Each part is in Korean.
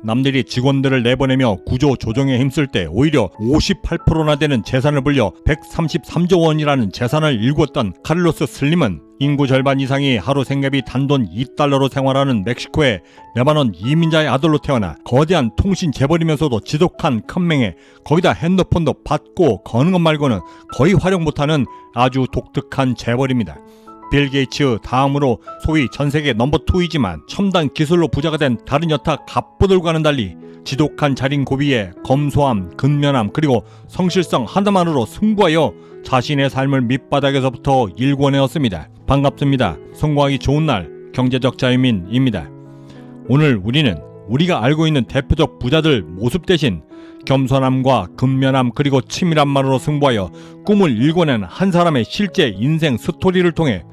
남들이 직원들을 내보내며 구조 조정에 힘쓸 때 오히려 58%나 되는 재산을 불려 133조 원이라는 재산을 일구었던 카를로스 슬림은 인구 절반 이상이 하루 생계비 단돈 $2로 생활하는 멕시코의 레바논 이민자의 아들로 태어나 거대한 통신 재벌이면서도 지독한 큰맹에 거기다 핸드폰도 받고 거는 것 말고는 거의 활용 못하는 아주 독특한 재벌입니다. 빌 게이츠 다음으로 소위 전세계 넘버2이지만 첨단 기술로 부자가 된 다른 여타 갑부들과는 달리 지독한 자린 고비에 검소함, 근면함 그리고 성실성 하나만으로 승부하여 자신의 삶을 밑바닥에서부터 일궈내었습니다. 반갑습니다. 성공하기 좋은 날 경제적 자유민입니다. 오늘 우리는 우리가 알고 있는 대표적 부자들 모습 대신 겸손함과 근면함 그리고 치밀함만으로 승부하여 꿈을 일궈낸 한 사람의 실제 인생 스토리를 통해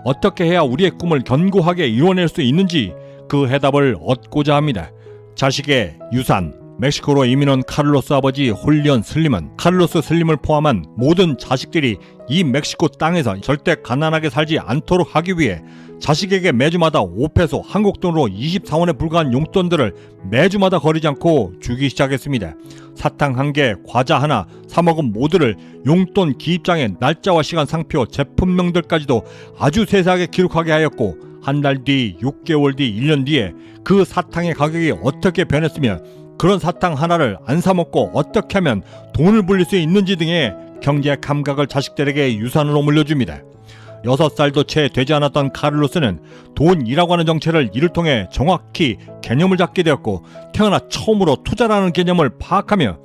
어떻게 해야 우리의 꿈을 견고하게 이뤄낼 수 있는지 그 해답을 얻고자 합니다. 자식의 유산. 멕시코로 이민 온 카를로스 아버지 홀리언 슬림은 카를로스 슬림을 포함한 모든 자식들이 이 멕시코 땅에서 절대 가난하게 살지 않도록 하기 위해 자식에게 매주마다 5페소 한국 돈으로 24원에 불과한 용돈들을 매주마다 거리지 않고 주기 시작했습니다. 사탕 1개, 과자 하나, 사 먹은 모두를 용돈 기입장에 날짜와 시간 상표, 제품명들까지도 아주 세세하게 기록하게 하였고 한 달 뒤, 6개월 뒤, 1년 뒤에 그 사탕의 가격이 어떻게 변했으며 그런 사탕 하나를 안 사먹고 어떻게 하면 돈을 불릴 수 있는지 등의 경제 감각을 자식들에게 유산으로 물려줍니다. 6살도 채 되지 않았던 카를로스는 돈이라고 하는 정체를 이를 통해 정확히 개념을 잡게 되었고 태어나 처음으로 투자라는 개념을 파악하며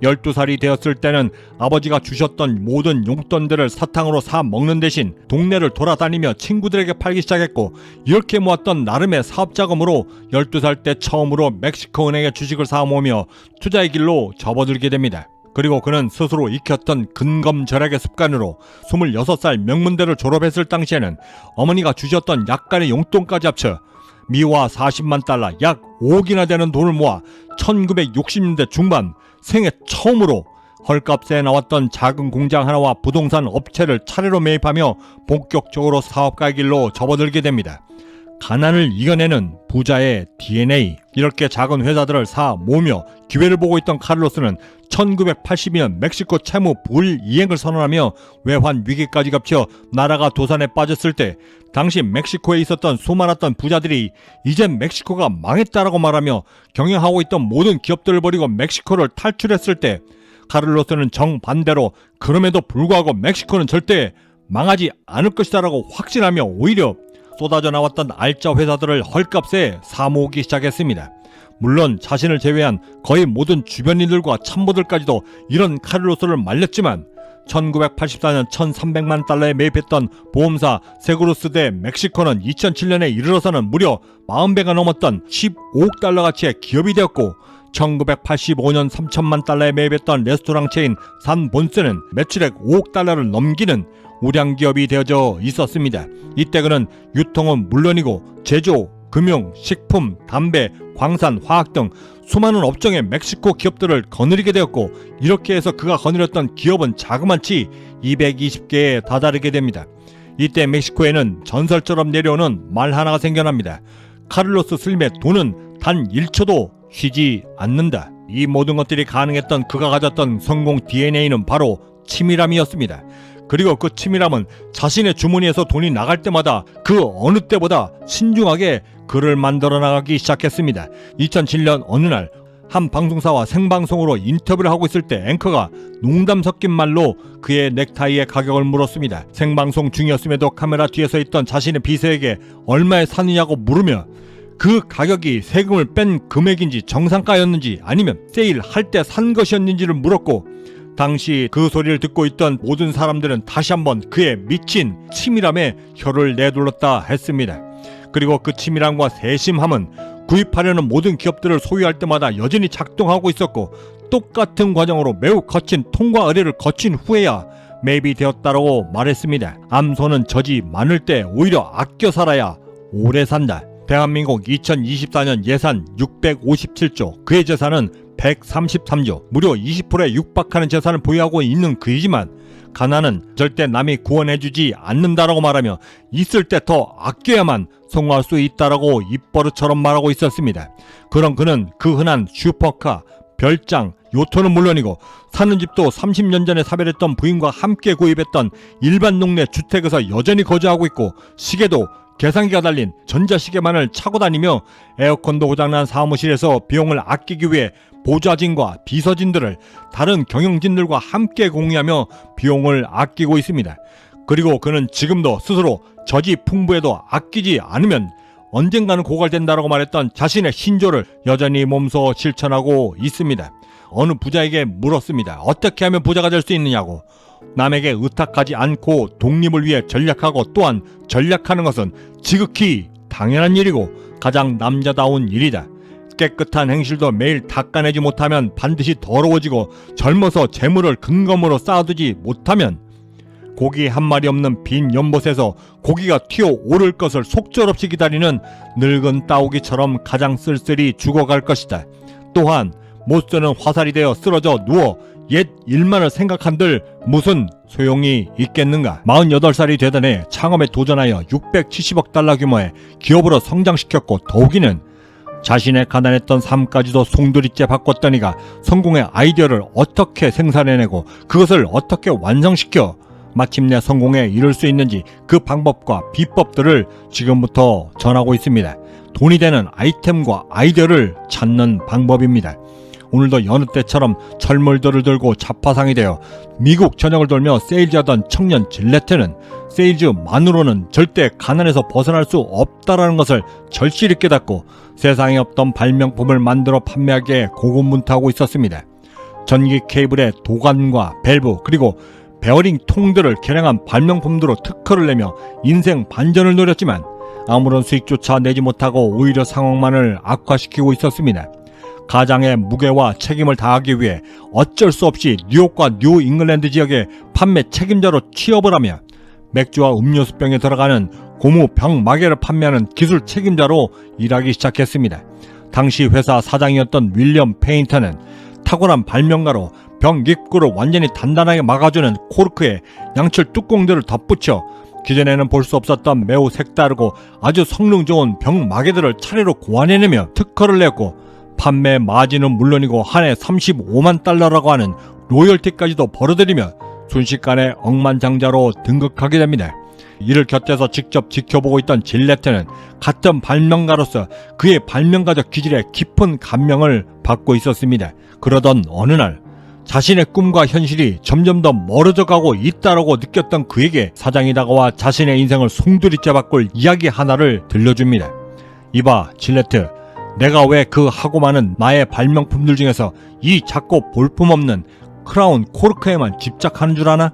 12살이 되었을 때는 아버지가 주셨던 모든 용돈들을 사탕으로 사 먹는 대신 동네를 돌아다니며 친구들에게 팔기 시작했고 이렇게 모았던 나름의 사업자금으로 12살 때 처음으로 멕시코 은행에 주식을 사 모으며 투자의 길로 접어들게 됩니다. 그리고 그는 스스로 익혔던 근검절약의 습관으로 26살 명문대를 졸업했을 당시에는 어머니가 주셨던 약간의 용돈까지 합쳐 미화 40만 달러 약 5억이나 되는 돈을 모아 1960년대 중반 생애 처음으로 헐값에 나왔던 작은 공장 하나와 부동산 업체를 차례로 매입하며 본격적으로 사업가의 길로 접어들게 됩니다. 가난을 이겨내는 부자의 DNA. 이렇게 작은 회사들을 사 모으며 기회를 보고 있던 카를로스는 1982년 멕시코 채무 불이행을 선언하며 외환 위기까지 겹쳐 나라가 도산에 빠졌을 때 당시 멕시코에 있었던 수많았던 부자들이 이젠 멕시코가 망했다라고 말하며 경영하고 있던 모든 기업들을 버리고 멕시코를 탈출했을 때 카를로스는 정반대로 그럼에도 불구하고 멕시코는 절대 망하지 않을 것이다라고 확신하며 오히려 쏟아져 나왔던 알짜 회사들을 헐값에 사모으기 시작했습니다. 물론 자신을 제외한 거의 모든 주변인들과 참모들까지도 이런 카를로스를 말렸지만 1984년 1300만 달러에 매입했던 보험사 세구로스 대 멕시코는 2007년에 이르러서는 무려 40배가 넘었던 15억 달러 가치의 기업이 되었고 1985년 3천만 달러에 매입했던 레스토랑 체인 산본스는 매출액 5억 달러를 넘기는 우량 기업이 되어져 있었습니다. 이때 그는 유통은 물론이고 제조, 금융, 식품, 담배, 광산, 화학 등 수많은 업종의 멕시코 기업들을 거느리게 되었고 이렇게 해서 그가 거느렸던 기업은 자그마치 220개에 다다르게 됩니다. 이때 멕시코에는 전설처럼 내려오는 말 하나가 생겨납니다. 카를로스 슬림의 돈은 단 1초도 쉬지 않는다. 이 모든 것들이 가능했던 그가 가졌던 성공 DNA는 바로 치밀함이었습니다. 그리고 그 치밀함은 자신의 주머니에서 돈이 나갈 때마다 그 어느 때보다 신중하게 글을 만들어 나가기 시작했습니다. 2007년 어느 날 한 방송사와 생방송으로 인터뷰를 하고 있을 때 앵커가 농담 섞인 말로 그의 넥타이의 가격을 물었습니다. 생방송 중이었음에도 카메라 뒤에 서 있던 자신의 비서에게 얼마에 사느냐고 물으며 그 가격이 세금을 뺀 금액인지 정상가였는지 아니면 세일할 때 산 것이었는지를 물었고 당시 그 소리를 듣고 있던 모든 사람들은 다시 한번 그의 미친 치밀함에 혀를 내둘렀다 했습니다. 그리고 그 치밀함과 세심함은 구입하려는 모든 기업들을 소유할 때마다 여전히 작동하고 있었고 똑같은 과정으로 매우 거친 통과 의뢰를 거친 후에야 매입이 되었다고 말했습니다. 암소는 젖이 많을 때 오히려 아껴 살아야 오래 산다. 대한민국 2024년 예산 657조, 그의 재산은 133조, 무려 20%에 육박하는 재산을 보유하고 있는 그이지만 가난은 절대 남이 구원해주지 않는다라고 말하며 있을 때 더 아껴야만 성공할 수 있다라고 입버릇처럼 말하고 있었습니다. 그런 그는 그 흔한 슈퍼카, 별장, 요트는 물론이고 사는 집도 30년 전에 사별했던 부인과 함께 구입했던 일반 동네 주택에서 여전히 거주하고 있고 시계도 계산기가 달린 전자시계만을 차고 다니며 에어컨도 고장난 사무실에서 비용을 아끼기 위해 보좌진과 비서진들을 다른 경영진들과 함께 공유하며 비용을 아끼고 있습니다. 그리고 그는 지금도 스스로 저지풍부에도 아끼지 않으면 언젠가는 고갈된다라고 말했던 자신의 신조를 여전히 몸소 실천하고 있습니다. 어느 부자에게 물었습니다. 어떻게 하면 부자가 될 수 있느냐고. 남에게 의탁하지 않고 독립을 위해 전략하고 또한 전략하는 것은 지극히 당연한 일이고 가장 남자다운 일이다. 깨끗한 행실도 매일 닦아내지 못하면 반드시 더러워지고 젊어서 재물을 근검으로 쌓아두지 못하면 고기 한 마리 없는 빈 연못에서 고기가 튀어오를 것을 속절없이 기다리는 늙은 따오기처럼 가장 쓸쓸히 죽어갈 것이다. 또한 못 쓰는 화살이 되어 쓰러져 누워 옛 일만을 생각한들 무슨 소용이 있겠는가. 48살이 되던 해 창업에 도전하여 670억 달러 규모의 기업으로 성장시켰고 더욱이는 자신의 가난했던 삶까지도 송두리째 바꿨더니가 성공의 아이디어를 어떻게 생산해내고 그것을 어떻게 완성시켜 마침내 성공에 이를 수 있는지 그 방법과 비법들을 지금부터 전하고 있습니다. 돈이 되는 아이템과 아이디어를 찾는 방법입니다. 오늘도 여느 때처럼 철물들을 들고 자파상이 되어 미국 전역을 돌며 세일즈하던 청년 질레트는 세일즈만으로는 절대 가난에서 벗어날 수 없다라는 것을 절실히 깨닫고 세상에 없던 발명품을 만들어 판매하기에 고군분투하고 있었습니다. 전기 케이블의 도관과 밸브 그리고 베어링 통들을 개량한 발명품들로 특허를 내며 인생 반전을 노렸지만 아무런 수익조차 내지 못하고 오히려 상황만을 악화시키고 있었습니다. 가장의 무게와 책임을 다하기 위해 어쩔 수 없이 뉴욕과 뉴 잉글랜드 지역의 판매 책임자로 취업을 하며 맥주와 음료수병에 들어가는 고무 병 마개를 판매하는 기술 책임자로 일하기 시작했습니다. 당시 회사 사장이었던 윌리엄 페인터는 탁월한 발명가로 병 입구를 완전히 단단하게 막아주는 코르크에 양철 뚜껑들을 덧붙여 기존에는 볼 수 없었던 매우 색다르고 아주 성능 좋은 병 마개들을 차례로 고안해내며 특허를 냈고 판매 마진은 물론이고 한 해 35만 달러라고 하는 로열티까지도 벌어들이며 순식간에 억만장자로 등극하게 됩니다. 이를 곁에서 직접 지켜보고 있던 질레트는 같은 발명가로서 그의 발명가적 기질에 깊은 감명을 받고 있었습니다. 그러던 어느 날 자신의 꿈과 현실이 점점 더 멀어져 가고 있다라고 느꼈던 그에게 사장이 다가와 자신의 인생을 송두리째 바꿀 이야기 하나를 들려줍니다. 이봐 질레트, 내가 왜 그 하고 많은 나의 발명품들 중에서 이 작고 볼품없는 크라운 코르크에만 집착하는 줄 아나?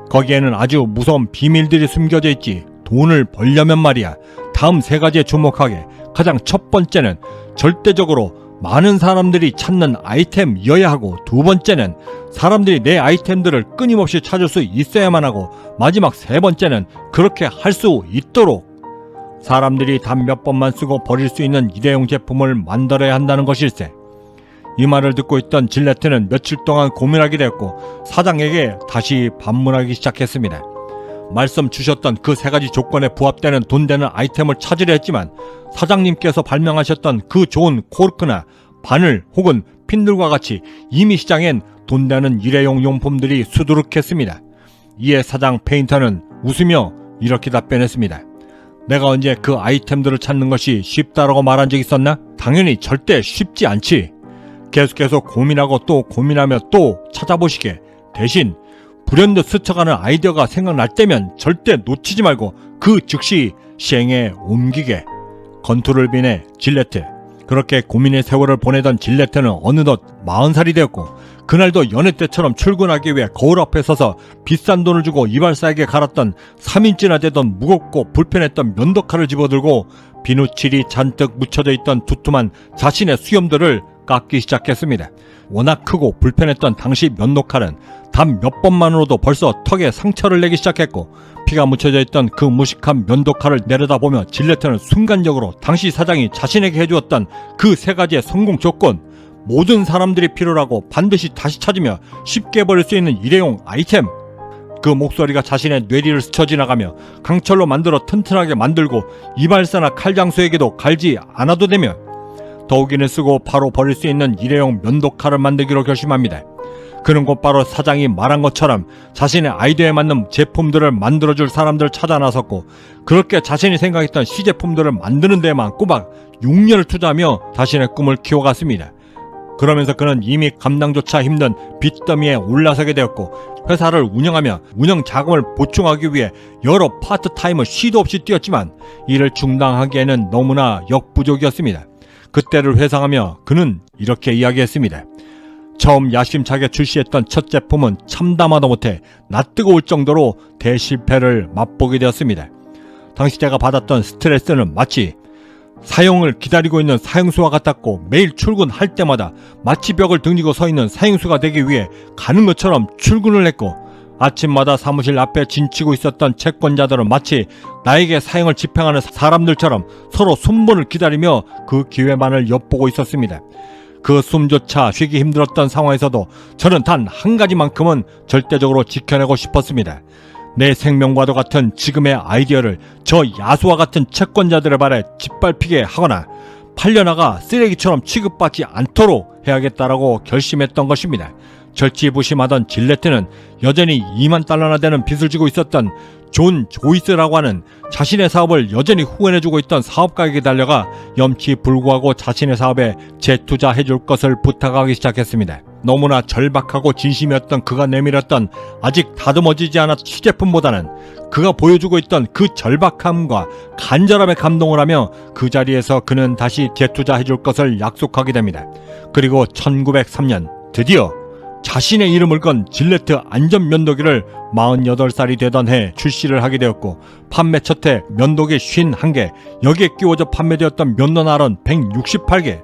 거기에는 아주 무서운 비밀들이 숨겨져 있지. 돈을 벌려면 말이야. 다음 세 가지에 주목하게. 가장 첫 번째는 절대적으로 많은 사람들이 찾는 아이템이어야 하고, 두 번째는 사람들이 내 아이템들을 끊임없이 찾을 수 있어야만 하고, 마지막 세 번째는 그렇게 할 수 있도록 사람들이 단 몇 번만 쓰고 버릴 수 있는 일회용 제품을 만들어야 한다는 것일세. 이 말을 듣고 있던 질레트는 며칠 동안 고민하게 되었고 사장에게 다시 반문하기 시작했습니다. 말씀 주셨던 그 세 가지 조건에 부합되는 돈 되는 아이템을 찾으려 했지만 사장님께서 발명하셨던 그 좋은 코르크나 바늘 혹은 핀들과 같이 이미 시장엔 돈 되는 일회용 용품들이 수두룩했습니다. 이에 사장 페인터는 웃으며 이렇게 답변했습니다. 내가 언제 그 아이템들을 찾는 것이 쉽다라고 말한 적 있었나? 당연히 절대 쉽지 않지. 계속해서 고민하고 또 고민하며 또 찾아보시게. 대신 불현듯 스쳐가는 아이디어가 생각날 때면 절대 놓치지 말고 그 즉시 시행에 옮기게. 건투를 비내 질레트. 그렇게 고민의 세월을 보내던 질레트는 어느덧 40살이 되었고 그날도 여느 때처럼 출근하기 위해 거울 앞에 서서 비싼 돈을 주고 이발사에게 갈았던 3인치나 되던 무겁고 불편했던 면도칼을 집어들고 비누칠이 잔뜩 묻혀져 있던 두툼한 자신의 수염들을 깎기 시작했습니다. 워낙 크고 불편했던 당시 면도칼은 단 몇 번만으로도 벌써 턱에 상처를 내기 시작했고 피가 묻혀져 있던 그 무식한 면도칼을 내려다보며 질레트는 순간적으로 당시 사장이 자신에게 해주었던 그 세 가지의 성공 조건, 모든 사람들이 필요하고 반드시 다시 찾으며 쉽게 버릴 수 있는 일회용 아이템. 그 목소리가 자신의 뇌리를 스쳐 지나가며 강철로 만들어 튼튼하게 만들고 이발사나 칼장수에게도 갈지 않아도 되며 더욱이는 쓰고 바로 버릴 수 있는 일회용 면도칼을 만들기로 결심합니다. 그는 곧바로 사장이 말한 것처럼 자신의 아이디어에 맞는 제품들을 만들어줄 사람들을 찾아 나섰고, 그렇게 자신이 생각했던 시제품들을 만드는 데만 꼬박 6년을 투자하며 자신의 꿈을 키워갔습니다. 그러면서 그는 이미 감당조차 힘든 빚더미에 올라서게 되었고, 회사를 운영하며 운영 자금을 보충하기 위해 여러 파트타임을 쉬도 없이 뛰었지만 이를 충당하기에는 너무나 역부족이었습니다. 그때를 회상하며 그는 이렇게 이야기했습니다. 처음 야심차게 출시했던 첫 제품은 참담하다 못해 낯뜨거울 정도로 대실패를 맛보게 되었습니다. 당시 제가 받았던 스트레스는 마치 사용을 기다리고 있는 사형수와 같았고, 매일 출근할 때마다 마치 벽을 등지고 서 있는 사형수가 되기 위해 가는 것처럼 출근을 했고, 아침마다 사무실 앞에 진치고 있었던 채권자들은 마치 나에게 사형을 집행하는 사람들처럼 서로 순번을 기다리며 그 기회만을 엿보고 있었습니다. 그 숨조차 쉬기 힘들었던 상황에서도 저는 단 한 가지만큼은 절대적으로 지켜내고 싶었습니다. 내 생명과도 같은 지금의 아이디어를 저 야수와 같은 채권자들의 발에 짓밟히게 하거나 팔려나가 쓰레기처럼 취급받지 않도록 해야겠다라고 결심했던 것입니다. 절치부심하던 질레트는 여전히 2만 달러나 되는 빚을 지고 있었던 존 조이스라고 하는 자신의 사업을 여전히 후원해주고 있던 사업가에게 달려가 염치불구하고 자신의 사업에 재투자해줄 것을 부탁하기 시작했습니다. 너무나 절박하고 진심이었던 그가 내밀었던 아직 다듬어지지 않은 시제품보다는 그가 보여주고 있던 그 절박함과 간절함에 감동을 하며 그 자리에서 그는 다시 재투자해줄 것을 약속하게 됩니다. 그리고 1903년 드디어 자신의 이름을 건 질레트 안전면도기를 48살이 되던 해 출시를 하게 되었고, 판매 첫 해 면도기 51개, 여기에 끼워져 판매되었던 면도날은 168개.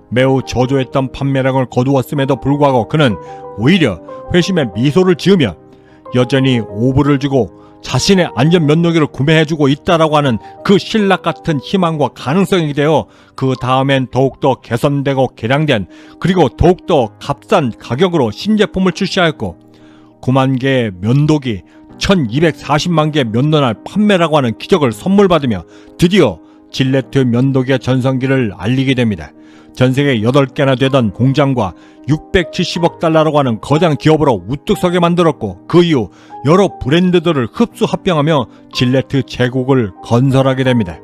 매우 저조했던 판매량을 거두었음에도 불구하고 그는 오히려 회심의 미소를 지으며 여전히 오불을 주고 자신의 안전면도기를 구매해주고 있다라고 하는 그 신락 같은 희망과 가능성이 되어 그 다음엔 더욱더 개선되고 개량된, 그리고 더욱더 값싼 가격으로 신제품을 출시하였고, 9만 개의 면도기, 1240만 개의 면도날 판매라고 하는 기적을 선물 받으며 드디어 질레트 면도기의 전성기를 알리게 됩니다. 전세계 8개나 되던 공장과 670억 달러라고 하는 거대한 기업으로 우뚝 서게 만들었고, 그 이후 여러 브랜드들을 흡수 합병하며 질레트 제국을 건설하게 됩니다.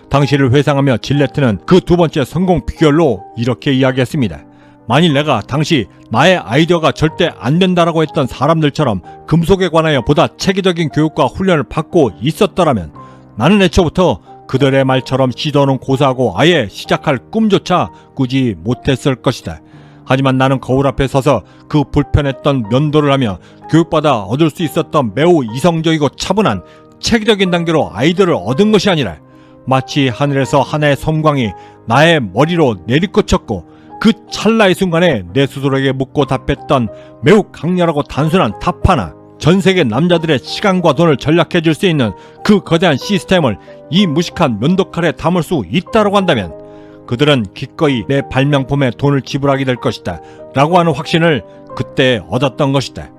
당시를 회상하며 질레트는 그 두 번째 성공 비결로 이렇게 이야기했습니다. 만일 내가 당시 나의 아이디어가 절대 안 된다라고 했던 사람들처럼 금속에 관하여 보다 체계적인 교육과 훈련을 받고 있었더라면 나는 애초부터 그들의 말처럼 시도는 고사하고 아예 시작할 꿈조차 꾸지 못했을 것이다. 하지만 나는 거울 앞에 서서 그 불편했던 면도를 하며 교육받아 얻을 수 있었던 매우 이성적이고 차분한 체계적인 단계로 아이디어를 얻은 것이 아니라 마치 하늘에서 하나의 섬광이 나의 머리로 내리꽂혔고, 그 찰나의 순간에 내 스스로에게 묻고 답했던 매우 강렬하고 단순한 답 하나, 전세계 남자들의 시간과 돈을 절약해 줄 수 있는 그 거대한 시스템을 이 무식한 면도칼에 담을 수 있다고 한다면 그들은 기꺼이 내 발명품에 돈을 지불하게 될 것이다 라고 하는 확신을 그때 얻었던 것이다.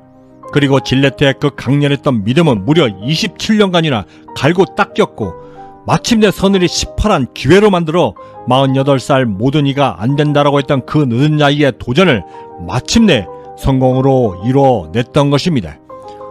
그리고 질레트의 그 강렬했던 믿음은 무려 27년간이나 갈고 닦였고, 마침내 서늘이 시퍼런 기회로 만들어 48살 모든 이가 안 된다라고 했던 그 늦은 나이의 도전을 마침내 성공으로 이뤄냈던 것입니다.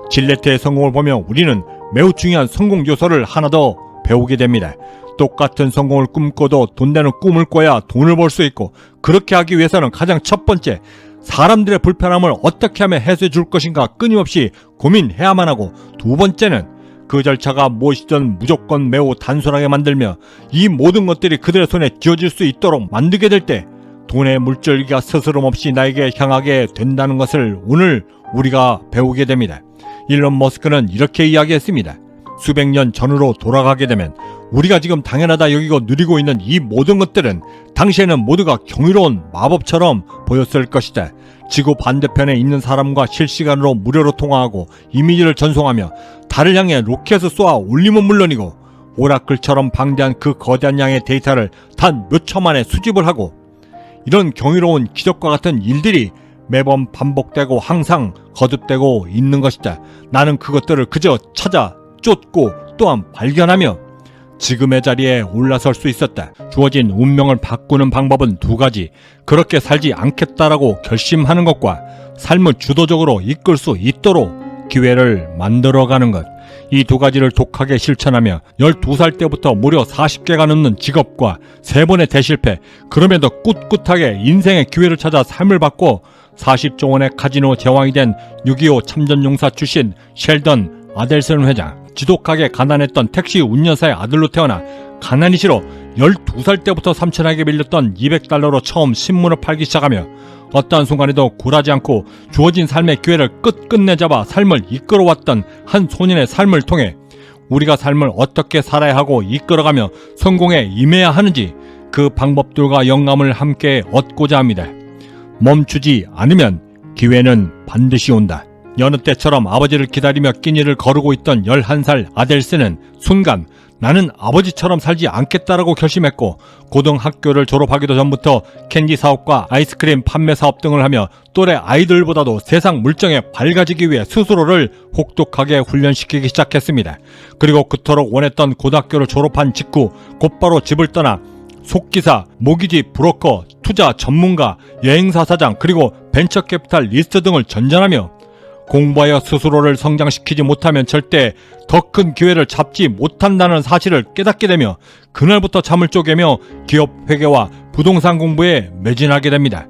질레트의 성공을 보며 우리는 매우 중요한 성공 요소를 하나 더 배우게 됩니다. 똑같은 성공을 꿈꿔도 돈 되는 꿈을 꿔야 돈을 벌 수 있고, 그렇게 하기 위해서는 가장 첫 번째, 사람들의 불편함을 어떻게 하면 해소해 줄 것인가 끊임없이 고민해야만 하고, 두 번째는 그 절차가 무엇이든 무조건 매우 단순하게 만들며 이 모든 것들이 그들의 손에 쥐어질 수 있도록 만들게 될 때 돈의 물줄기가 스스럼 없이 나에게 향하게 된다는 것을 오늘 우리가 배우게 됩니다. 일론 머스크는 이렇게 이야기했습니다. 수백 년 전으로 돌아가게 되면 우리가 지금 당연하다 여기고 누리고 있는 이 모든 것들은 당시에는 모두가 경이로운 마법처럼 보였을 것이다. 지구 반대편에 있는 사람과 실시간으로 무료로 통화하고 이미지를 전송하며 달을 향해 로켓을 쏘아 올리면 물론이고, 오라클처럼 방대한 그 거대한 양의 데이터를 단 몇 초 만에 수집을 하고, 이런 경이로운 기적과 같은 일들이 매번 반복되고 항상 거듭되고 있는 것이다. 나는 그것들을 그저 찾아 쫓고 또한 발견하며 지금의 자리에 올라설 수 있었다. 주어진 운명을 바꾸는 방법은 두 가지. 그렇게 살지 않겠다라고 결심하는 것과 삶을 주도적으로 이끌 수 있도록 기회를 만들어가는 것. 이 두 가지를 독하게 실천하며 12살 때부터 무려 40개가 넘는 직업과 3번의 대실패, 그럼에도 꿋꿋하게 인생의 기회를 찾아 삶을 바꿔 40조 원의 카지노 제왕이 된 6.25 참전용사 출신 셸던 아델슨 회장. 지독하게 가난했던 택시 운전사의 아들로 태어나 가난이 싫어 12살 때부터 삼촌에게 빌렸던 $200로 처음 신문을 팔기 시작하며 어떠한 순간에도 굴하지 않고 주어진 삶의 기회를 끝끝내 잡아 삶을 이끌어왔던 한 소년의 삶을 통해 우리가 삶을 어떻게 살아야 하고 이끌어가며 성공에 임해야 하는지 그 방법들과 영감을 함께 얻고자 합니다. 멈추지 않으면 기회는 반드시 온다. 여느 때처럼 아버지를 기다리며 끼니를 거르고 있던 11살 아델스는 순간 나는 아버지처럼 살지 않겠다라고 결심했고 고등학교를 졸업하기도 전부터 캔디 사업과 아이스크림 판매 사업 등을 하며 또래 아이들보다도 세상 물정에 밝아지기 위해 스스로를 혹독하게 훈련시키기 시작했습니다. 그리고 그토록 원했던 고등학교를 졸업한 직후 곧바로 집을 떠나 속기사, 모기지 브로커, 투자 전문가, 여행사 사장 그리고 벤처캐피탈 리스트 등을 전전하며 공부하여 스스로를 성장시키지 못하면 절대 더 큰 기회를 잡지 못한다는 사실을 깨닫게 되며 그날부터 잠을 쪼개며 기업 회계와 부동산 공부에 매진하게 됩니다.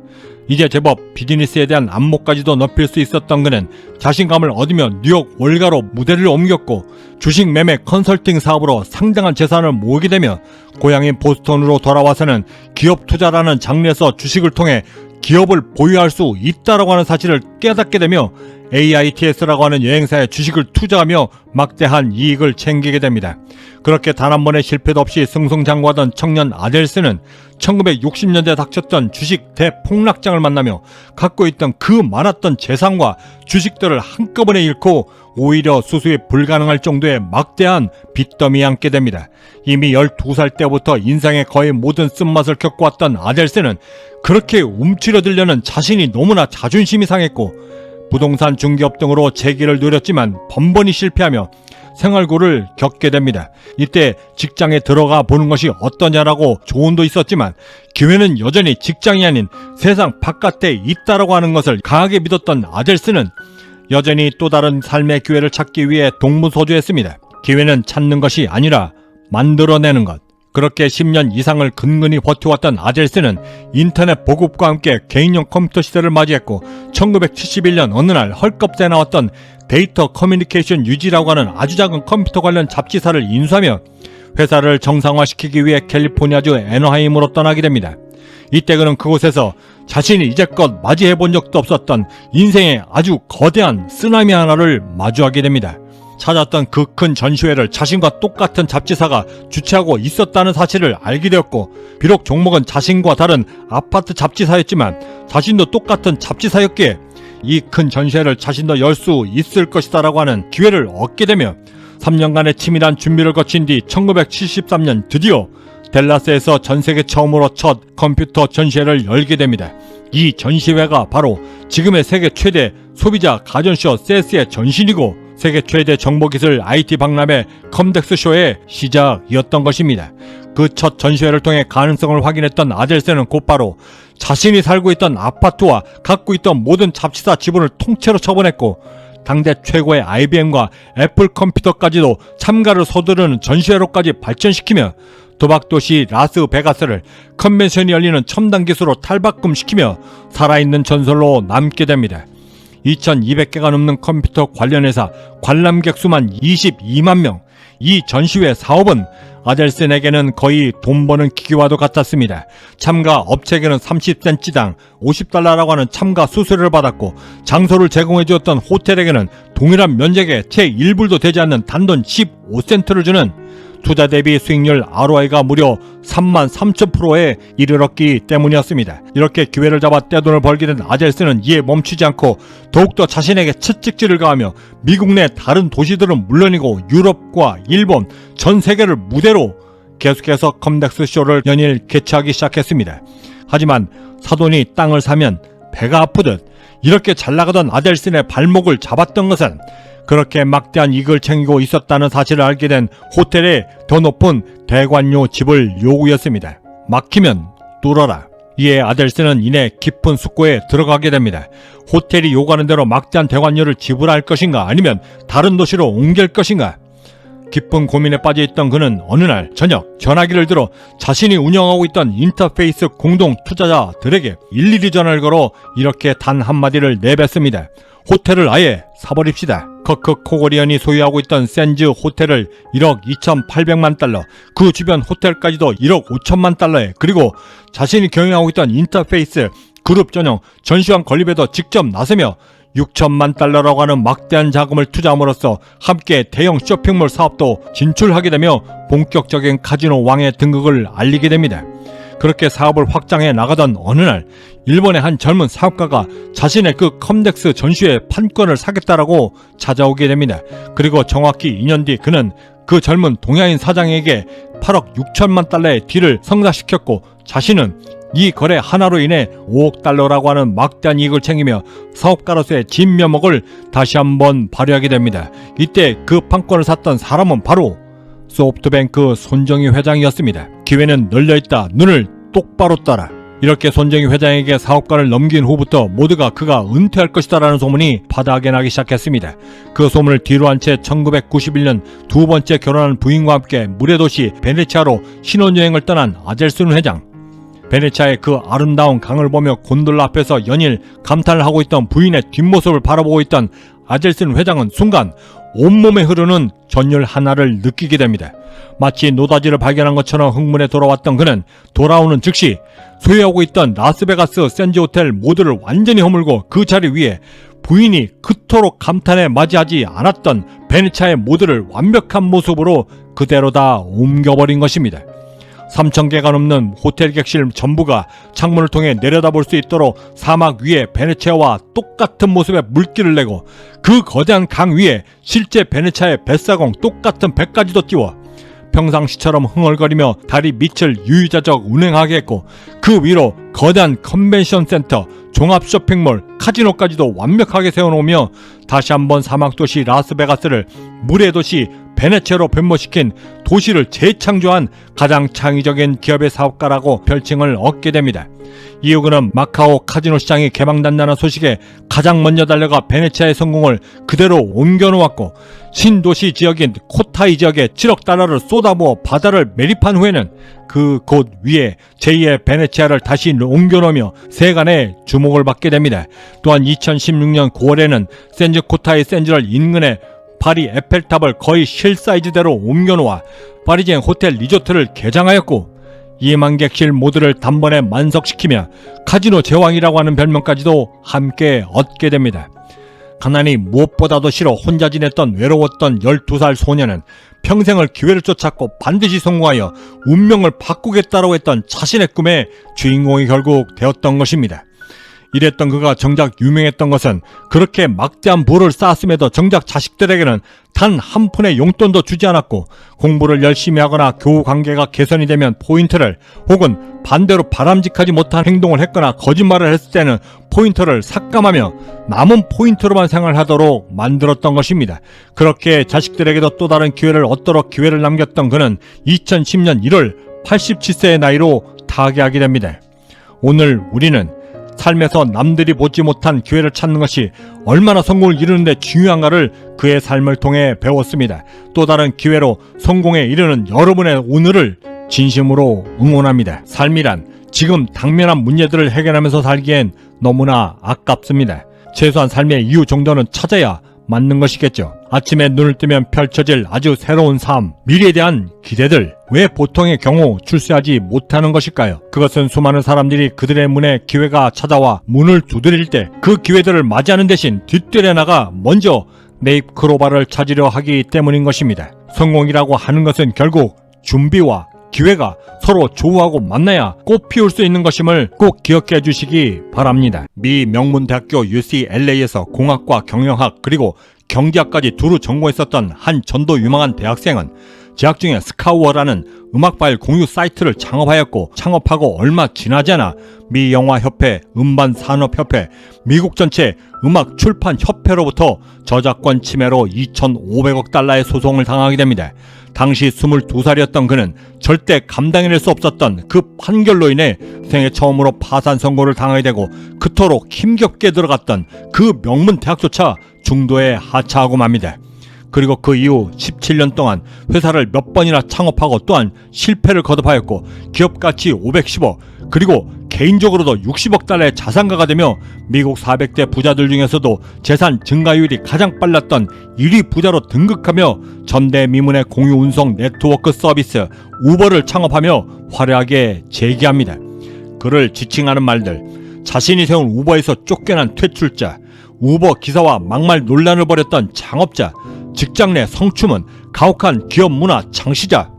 이제 제법 비즈니스에 대한 안목까지도 높일 수 있었던 그는 자신감을 얻으며 뉴욕 월가로 무대를 옮겼고 주식 매매 컨설팅 사업으로 상당한 재산을 모으게 되며 고향인 보스턴으로 돌아와서는 기업 투자라는 장르에서 주식을 통해 기업을 보유할 수 있다라고 하는 사실을 깨닫게 되며 AITS라고 하는 여행사에 주식을 투자하며 막대한 이익을 챙기게 됩니다. 그렇게 단 한 번의 실패도 없이 승승장구하던 청년 아델스는 1960년대에 닥쳤던 주식 대폭락장을 만나며 갖고 있던 그 많았던 재산과 주식들을 한꺼번에 잃고 오히려 수습이 불가능할 정도의 막대한 빚더미에 앉게 됩니다. 이미 12살 때부터 인생의 거의 모든 쓴맛을 겪어왔던 아델스는 그렇게 움츠러들려는 자신이 너무나 자존심이 상했고 부동산 중개업 등으로 재기를 노렸지만 번번이 실패하며 생활고를 겪게 됩니다. 이때 직장에 들어가 보는 것이 어떠냐라고 조언도 있었지만 기회는 여전히 직장이 아닌 세상 바깥에 있다라고 하는 것을 강하게 믿었던 아델스는 여전히 또 다른 삶의 기회를 찾기 위해 동무서주했습니다. 기회는 찾는 것이 아니라 만들어내는 것. 그렇게 10년 이상을 근근히 버텨왔던 아델스는 인터넷 보급과 함께 개인용 컴퓨터 시대를 맞이했고 1971년 어느 날 헐값에 나왔던 데이터 커뮤니케이션 유지라고 하는 아주 작은 컴퓨터 관련 잡지사를 인수하며 회사를 정상화시키기 위해 캘리포니아주 애너하임으로 떠나게 됩니다. 이때 그는 그곳에서 자신이 이제껏 맞이해본 적도 없었던 인생의 아주 거대한 쓰나미 하나를 마주하게 됩니다. 찾았던 그 큰 전시회를 자신과 똑같은 잡지사가 주최하고 있었다는 사실을 알게 되었고 비록 종목은 자신과 다른 아파트 잡지사였지만 자신도 똑같은 잡지사였기에 이 큰 전시회를 자신도 열 수 있을 것이다 라고 하는 기회를 얻게 되며 3년간의 치밀한 준비를 거친 뒤 1973년 드디어 댈러스에서 전세계 처음으로 첫 컴퓨터 전시회를 열게 됩니다. 이 전시회가 바로 지금의 세계 최대 소비자 가전쇼 CES의 전신이고 세계 최대 정보기술 IT 박람회 컴덱스쇼의 시작이었던 것입니다. 그 첫 전시회를 통해 가능성을 확인했던 아델스는 곧바로 자신이 살고 있던 아파트와 갖고 있던 모든 잡지사 지분을 통째로 처분했고 당대 최고의 IBM과 애플 컴퓨터까지도 참가를 서두르는 전시회로까지 발전시키며 도박도시 라스베가스를 컨벤션이 열리는 첨단 기술로 탈바꿈시키며 살아있는 전설로 남게 됩니다. 2200개가 넘는 컴퓨터 관련 회사 관람객 수만 22만 명. 이 전시회 사업은 아델슨에게는 거의 돈 버는 기계와도 같았습니다. 참가 업체에게는 30센트당 $50라고 하는 참가 수수료를 받았고 장소를 제공해 주었던 호텔에게는 동일한 면적에 채 1불도 되지 않는 단돈 15센트를 주는 투자 대비 수익률 ROI가 무려 33,000%에 이르렀기 때문이었습니다. 이렇게 기회를 잡아 떼돈을 벌게 된 아델스는 이에 멈추지 않고 더욱더 자신에게 채찍질을 가하며 미국 내 다른 도시들은 물론이고 유럽과 일본, 전 세계를 무대로 계속해서 컴덱스쇼를 연일 개최하기 시작했습니다. 하지만 사돈이 땅을 사면 배가 아프듯 이렇게 잘나가던 아델슨의 발목을 잡았던 것은 그렇게 막대한 이익을 챙기고 있었다는 사실을 알게 된 호텔의 더 높은 대관료 지불 요구였습니다. 막히면 뚫어라. 이에 아델슨은 이내 깊은 숙고에 들어가게 됩니다. 호텔이 요구하는 대로 막대한 대관료를 지불할 것인가 아니면 다른 도시로 옮길 것인가. 깊은 고민에 빠져있던 그는 어느 날 저녁 전화기를 들어 자신이 운영하고 있던 인터페이스 공동 투자자들에게 일일이 전화를 걸어 이렇게 단 한마디를 내뱉습니다. 호텔을 아예 사버립시다. 커크 코거리언이 소유하고 있던 샌즈 호텔을 1억 2,800만 달러, 그 주변 호텔까지도 1억 5천만 달러에, 그리고 자신이 경영하고 있던 인터페이스 그룹 전용 전시관 건립에도 직접 나서며 6천만 달러라고 하는 막대한 자금을 투자함으로써 함께 대형 쇼핑몰 사업도 진출하게 되며 본격적인 카지노 왕의 등극을 알리게 됩니다. 그렇게 사업을 확장해 나가던 어느 날 일본의 한 젊은 사업가가 자신의 그 컴덱스 전시회 판권을 사겠다라고 찾아오게 됩니다. 그리고 정확히 2년 뒤 그는 그 젊은 동양인 사장에게 8억 6천만 달러의 딜을 성사시켰고 자신은 이 거래 하나로 인해 5억 달러라고 하는 막대한 이익을 챙기며 사업가로서의 진면목을 다시 한번 발휘하게 됩니다. 이때 그 판권을 샀던 사람은 바로 소프트뱅크 손정희 회장이었습니다. 기회는 널려있다. 눈을 똑바로 따라. 이렇게 손정희 회장에게 사업가를 넘긴 후부터 모두가 그가 은퇴할 것이다 라는 소문이 바닥에 나기 시작했습니다. 그 소문을 뒤로 한 채 1991년 두 번째 결혼한 부인과 함께 물의 도시 베네치아로 신혼여행을 떠난 아델슨 회장. 베네치아의 그 아름다운 강을 보며 곤돌라 앞에서 연일 감탄을 하고 있던 부인의 뒷모습을 바라보고 있던 아델슨 회장은 순간 온몸에 흐르는 전율 하나를 느끼게 됩니다. 마치 노다지를 발견한 것처럼 흥분에 돌아왔던 그는 돌아오는 즉시 소유하고 있던 라스베가스 샌즈 호텔 모두를 완전히 허물고 그 자리 위에 부인이 그토록 감탄에 맞이하지 않았던 베네치아의 모두를 완벽한 모습으로 그대로 다 옮겨버린 것입니다. 3,000개가 넘는 호텔 객실 전부가 창문을 통해 내려다볼 수 있도록 사막 위에 베네치아와 똑같은 모습의 물길을 내고 그 거대한 강 위에 실제 베네치아의 뱃사공 똑같은 배까지도 띄워 평상시처럼 흥얼거리며 다리 밑을 유유자적 운행하게 했고 그 위로 거대한 컨벤션 센터, 종합 쇼핑몰, 카지노까지도 완벽하게 세워놓으며 다시 한번 사막도시 라스베가스를 물의 도시 베네치아로 변모시킨 도시를 재창조한 가장 창의적인 기업의 사업가라고 별칭을 얻게 됩니다. 이후 그는 마카오 카지노 시장이 개방된다는 소식에 가장 먼저 달려가 베네치아의 성공을 그대로 옮겨놓았고 신도시 지역인 코타이 지역에 7억 달러를 쏟아부어 바다를 매립한 후에는 그 곳 위에 제2의 베네치아를 다시 옮겨놓으며 세간의 주목을 받게 됩니다. 또한 2016년 9월에는 샌즈 코타이 샌즈를 인근에 파리 에펠탑을 거의 실사이즈대로 옮겨놓아 파리지엔 호텔 리조트를 개장하였고 2만 객실 모두를 단번에 만석시키며 카지노 제왕이라고 하는 별명까지도 함께 얻게 됩니다. 가난이 무엇보다도 싫어 혼자 지냈던 외로웠던 12살 소녀는 평생을 기회를 쫓았고 반드시 성공하여 운명을 바꾸겠다라고 했던 자신의 꿈의 주인공이 결국 되었던 것입니다. 이랬던 그가 정작 유명했던 것은 그렇게 막대한 부를 쌓았음에도 정작 자식들에게는 단 한 푼의 용돈도 주지 않았고 공부를 열심히 하거나 교우 관계가 개선이 되면 포인트를 혹은 반대로 바람직하지 못한 행동을 했거나 거짓말을 했을 때는 포인트를 삭감하며 남은 포인트로만 생활하도록 만들었던 것입니다. 그렇게 자식들에게도 또 다른 기회를 얻도록 기회를 남겼던 그는 2010년 1월 87세의 나이로 타계하게 됩니다. 오늘 우리는 삶에서 남들이 보지 못한 기회를 찾는 것이 얼마나 성공을 이루는 데 중요한가를 그의 삶을 통해 배웠습니다. 또 다른 기회로 성공에 이르는 여러분의 오늘을 진심으로 응원합니다. 삶이란 지금 당면한 문제들을 해결하면서 살기엔 너무나 아깝습니다. 최소한 삶의 이유 정도는 찾아야 맞는 것이겠죠. 아침에 눈을 뜨면 펼쳐질 아주 새로운 삶, 미래에 대한 기대들, 왜 보통의 경우 출세하지 못하는 것일까요? 그것은 수많은 사람들이 그들의 문에 기회가 찾아와 문을 두드릴 때 그 기회들을 맞이하는 대신 뒷뜰에 나가 먼저 네잎 크로바를 찾으려 하기 때문인 것입니다. 성공이라고 하는 것은 결국 준비와 기회가 서로 조우하고 만나야 꽃 피울 수 있는 것임을 꼭 기억해 주시기 바랍니다. 미 명문대학교 UCLA에서 공학과 경영학 그리고 경제학까지 두루 전공했었던 한 전도 유망한 대학생은 재학 중에 스카우어라는 음악 파일 공유 사이트를 창업하고 얼마 지나지 않아 미 영화협회, 음반산업협회, 미국 전체 음악 출판 협회로부터 저작권 침해로 2,500억 달러의 소송을 당하게 됩니다. 당시 22살이었던 그는 절대 감당해낼 수 없었던 그 판결로 인해 생애 처음으로 파산 선고를 당하게 되고 그토록 힘겹게 들어갔던 그 명문 대학조차 중도에 하차하고 맙니다. 그리고 그 이후 17년 동안 회사를 몇 번이나 창업하고 또한 실패를 거듭하였고 기업 가치 510억 그리고 개인적으로도 60억 달러의 자산가가 되며 미국 400대 부자들 중에서도 재산 증가율이 가장 빨랐던 1위 부자로 등극하며 전대미문의 공유 운송 네트워크 서비스 우버를 창업하며 화려하게 재기합니다. 그를 지칭하는 말들, 자신이 세운 우버에서 쫓겨난 퇴출자, 우버 기사와 막말 논란을 벌였던 창업자, 직장 내 성추문, 가혹한 기업 문화 창시자,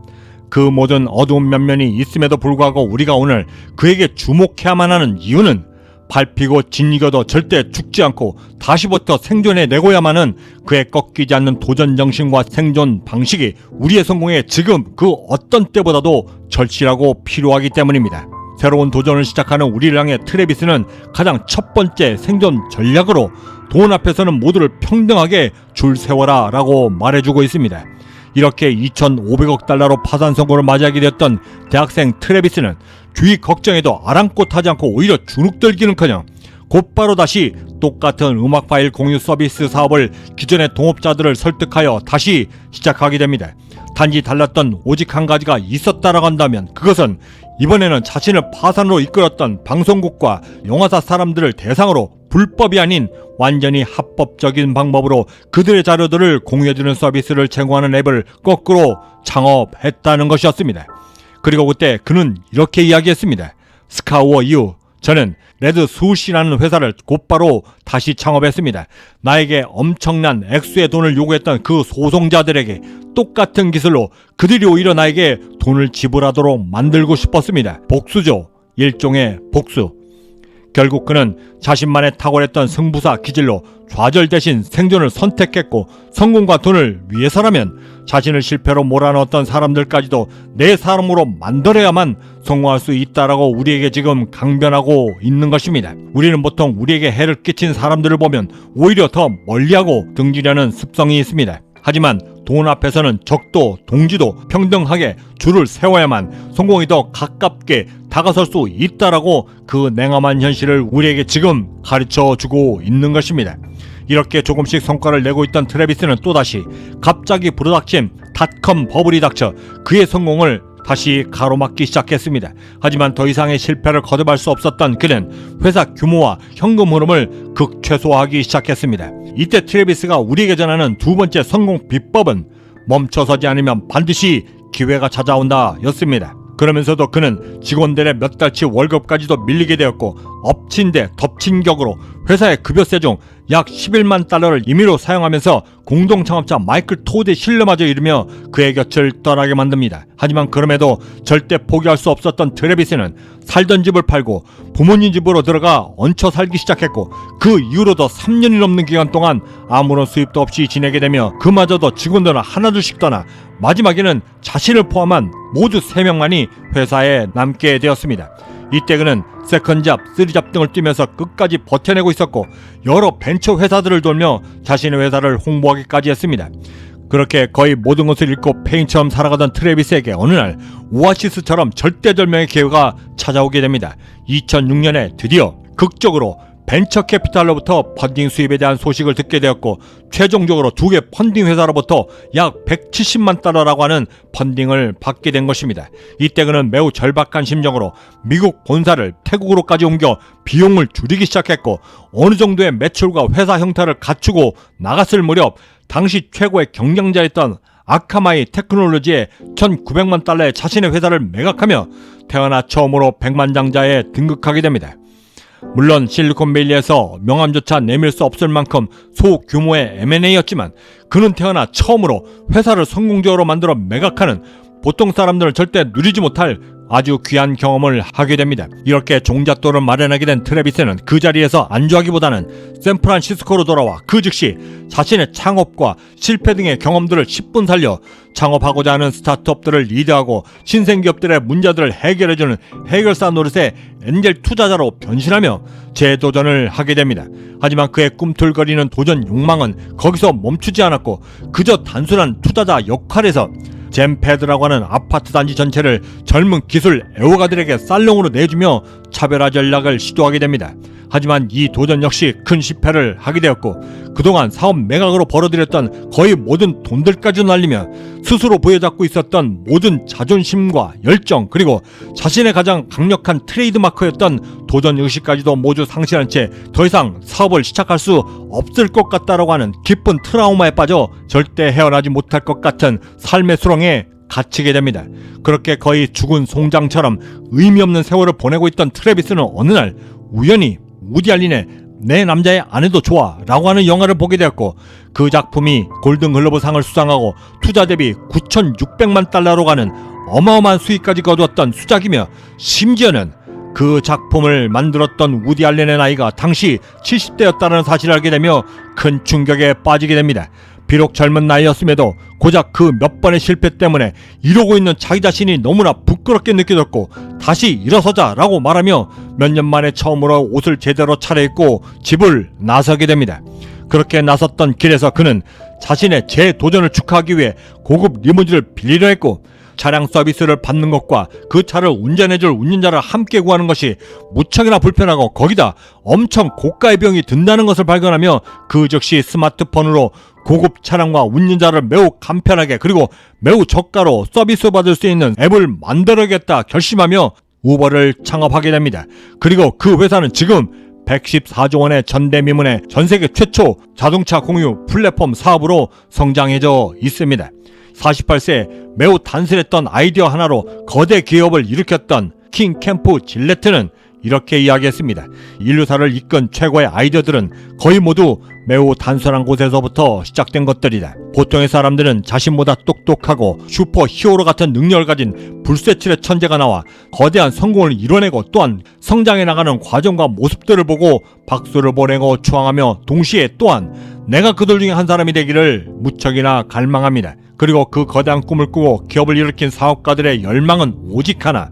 그 모든 어두운 면면이 있음에도 불구하고 우리가 오늘 그에게 주목해야만 하는 이유는 밟히고 짓이겨도 절대 죽지 않고 다시부터 생존해내고야만 하는 그의 꺾이지 않는 도전정신과 생존 방식이 우리의 성공에 지금 그 어떤 때보다도 절실하고 필요하기 때문입니다. 새로운 도전을 시작하는 우리를 향해 트래비스는 가장 첫 번째 생존 전략으로 돈 앞에서는 모두를 평등하게 줄 세워라 라고 말해주고 있습니다. 이렇게 2,500억 달러로 파산 선고를 맞이하게 되었던 대학생 트래비스는 주위 걱정에도 아랑곳하지 않고 오히려 주눅들기는커녕 곧바로 다시 똑같은 음악 파일 공유 서비스 사업을 기존의 동업자들을 설득하여 다시 시작하게 됩니다. 단지 달랐던 오직 한 가지가 있었다라고 한다면 그것은 이번에는 자신을 파산으로 이끌었던 방송국과 영화사 사람들을 대상으로 불법이 아닌 완전히 합법적인 방법으로 그들의 자료들을 공유해주는 서비스를 제공하는 앱을 거꾸로 창업했다는 것이었습니다. 그리고 그때 그는 이렇게 이야기했습니다. 스카우어 이후 저는 레드 수시라는 회사를 곧바로 다시 창업했습니다. 나에게 엄청난 액수의 돈을 요구했던 그 소송자들에게 똑같은 기술로 그들이 오히려 나에게 돈을 지불하도록 만들고 싶었습니다. 복수죠. 일종의 복수. 결국 그는 자신만의 탁월했던 승부사 기질로 좌절 대신 생존을 선택했고 성공과 돈을 위해서라면 자신을 실패로 몰아넣었던 사람들까지도 내 사람으로 만들어야만 성공할 수 있다라고 우리에게 지금 강변하고 있는 것입니다. 우리는 보통 우리에게 해를 끼친 사람들을 보면 오히려 더 멀리하고 등지려는 습성이 있습니다. 하지만 돈 앞에서는 적도 동지도 평등하게 줄을 세워야만 성공이 더 가깝게 다가설 수 있다라고 그 냉엄한 현실을 우리에게 지금 가르쳐주고 있는 것입니다. 이렇게 조금씩 성과를 내고 있던 트래비스는 또다시 갑자기 불어닥친 닷컴 버블이 닥쳐 그의 성공을 다시 가로막기 시작했습니다. 하지만 더 이상의 실패를 거듭할 수 없었던 그는 회사 규모와 현금 흐름을 극최소화하기 시작했습니다. 이때 트래비스가 우리에게 전하는 두 번째 성공 비법은 멈춰서지 않으면 반드시 기회가 찾아온다 였습니다. 그러면서도 그는 직원들의 몇 달치 월급까지도 밀리게 되었고 엎친 데 덮친 격으로 회사의 급여세 중 약 11만 달러를 임의로 사용하면서 공동 창업자 마이클 토드의 신뢰마저 잃으며 그의 곁을 떠나게 만듭니다. 하지만 그럼에도 절대 포기할 수 없었던 트래비스는 살던 집을 팔고 부모님 집으로 들어가 얹혀 살기 시작했고 그 이후로도 3년이 넘는 기간 동안 아무런 수입도 없이 지내게 되며 그마저도 직원들은 하나둘씩 떠나 마지막에는 자신을 포함한 모두 3명만이 회사에 남게 되었습니다. 이때 그는 세컨잡, 쓰리잡 등을 뛰면서 끝까지 버텨내고 있었고 여러 벤처 회사들을 돌며 자신의 회사를 홍보하기까지 했습니다. 그렇게 거의 모든 것을 잃고 폐인처럼 살아가던 트래비스에게 어느 날 오아시스처럼 절대절명의 기회가 찾아오게 됩니다. 2006년에 드디어 극적으로 벤처 캐피탈로부터 펀딩 수입에 대한 소식을 듣게 되었고 최종적으로 2개 펀딩 회사로부터 약 170만 달러라고 하는 펀딩을 받게 된 것입니다. 이때 그는 매우 절박한 심정으로 미국 본사를 태국으로까지 옮겨 비용을 줄이기 시작했고 어느 정도의 매출과 회사 형태를 갖추고 나갔을 무렵 당시 최고의 경쟁자였던 아카마이 테크놀로지에 1,900만 달러의 자신의 회사를 매각하며 태어나 처음으로 백만장자에 등극하게 됩니다. 물론 실리콘밸리에서 명함조차 내밀 수 없을 만큼 소규모의 M&A였지만 그는 태어나 처음으로 회사를 성공적으로 만들어 매각하는 보통 사람들은 절대 누리지 못할 아주 귀한 경험을 하게 됩니다. 이렇게 종잣돈을 마련하게 된 트래비스는 그 자리에서 안주하기보다는 샌프란시스코로 돌아와 그 즉시 자신의 창업과 실패 등의 경험들을 10분 살려 창업하고자 하는 스타트업들을 리드하고 신생기업들의 문제들을 해결해주는 해결사 노릇의 엔젤 투자자로 변신하며 재도전을 하게 됩니다. 하지만 그의 꿈틀거리는 도전 욕망은 거기서 멈추지 않았고 그저 단순한 투자자 역할에서 잼패드라고 하는 아파트 단지 전체를 젊은 기술 애호가들에게 살롱으로 내주며 차별화 전략을 시도하게 됩니다. 하지만 이 도전 역시 큰 실패를 하게 되었고 그동안 사업 매각으로 벌어들였던 거의 모든 돈들까지 날리며 스스로 부여잡고 있었던 모든 자존심과 열정 그리고 자신의 가장 강력한 트레이드마크였던 도전의식까지도 모두 상실한 채 더 이상 사업을 시작할 수 없을 것 같다라고 하는 깊은 트라우마에 빠져 절대 헤어나지 못할 것 같은 삶의 수렁에 갇히게 됩니다. 그렇게 거의 죽은 송장처럼 의미 없는 세월을 보내고 있던 트래비스는 어느 날 우연히 우디 알린의 내 남자의 아내도 좋아 라고 하는 영화를 보게 되었고 그 작품이 골든글로브상을 수상하고 투자 대비 9,600만 달러로 가는 어마어마한 수익까지 거두었던 수작이며 심지어는 그 작품을 만들었던 우디 알렌의 나이가 당시 70대였다는 사실을 알게 되며 큰 충격에 빠지게 됩니다. 비록 젊은 나이였음에도 고작 그 몇 번의 실패 때문에 이러고 있는 자기 자신이 너무나 부끄럽게 느껴졌고 다시 일어서자 라고 말하며 몇 년 만에 처음으로 옷을 제대로 차려입고 집을 나서게 됩니다. 그렇게 나섰던 길에서 그는 자신의 재도전을 축하하기 위해 고급 리무진을 빌리려 했고 차량 서비스를 받는 것과 그 차를 운전해줄 운전자를 함께 구하는 것이 무척이나 불편하고 거기다 엄청 고가의 비용이 든다는 것을 발견하며 그 즉시 스마트폰으로 고급 차량과 운전자를 매우 간편하게 그리고 매우 저가로 서비스 받을 수 있는 앱을 만들어야겠다 결심하며 우버를 창업하게 됩니다. 그리고 그 회사는 지금 114조 원의 전대미문의 전세계 최초 자동차 공유 플랫폼 사업으로 성장해져 있습니다. 48세 매우 단순했던 아이디어 하나로 거대 기업을 일으켰던 킹 캠프 질레트는 이렇게 이야기했습니다. 인류사를 이끈 최고의 아이디어들은 거의 모두 매우 단순한 곳에서부터 시작된 것들이다. 보통의 사람들은 자신보다 똑똑하고 슈퍼 히어로 같은 능력을 가진 불세출의 천재가 나와 거대한 성공을 이뤄내고 또한 성장해 나가는 과정과 모습들을 보고 박수를 보내고 추앙하며 동시에 또한 내가 그들 중에 한 사람이 되기를 무척이나 갈망합니다. 그리고 그 거대한 꿈을 꾸고 기업을 일으킨 사업가들의 열망은 오직 하나,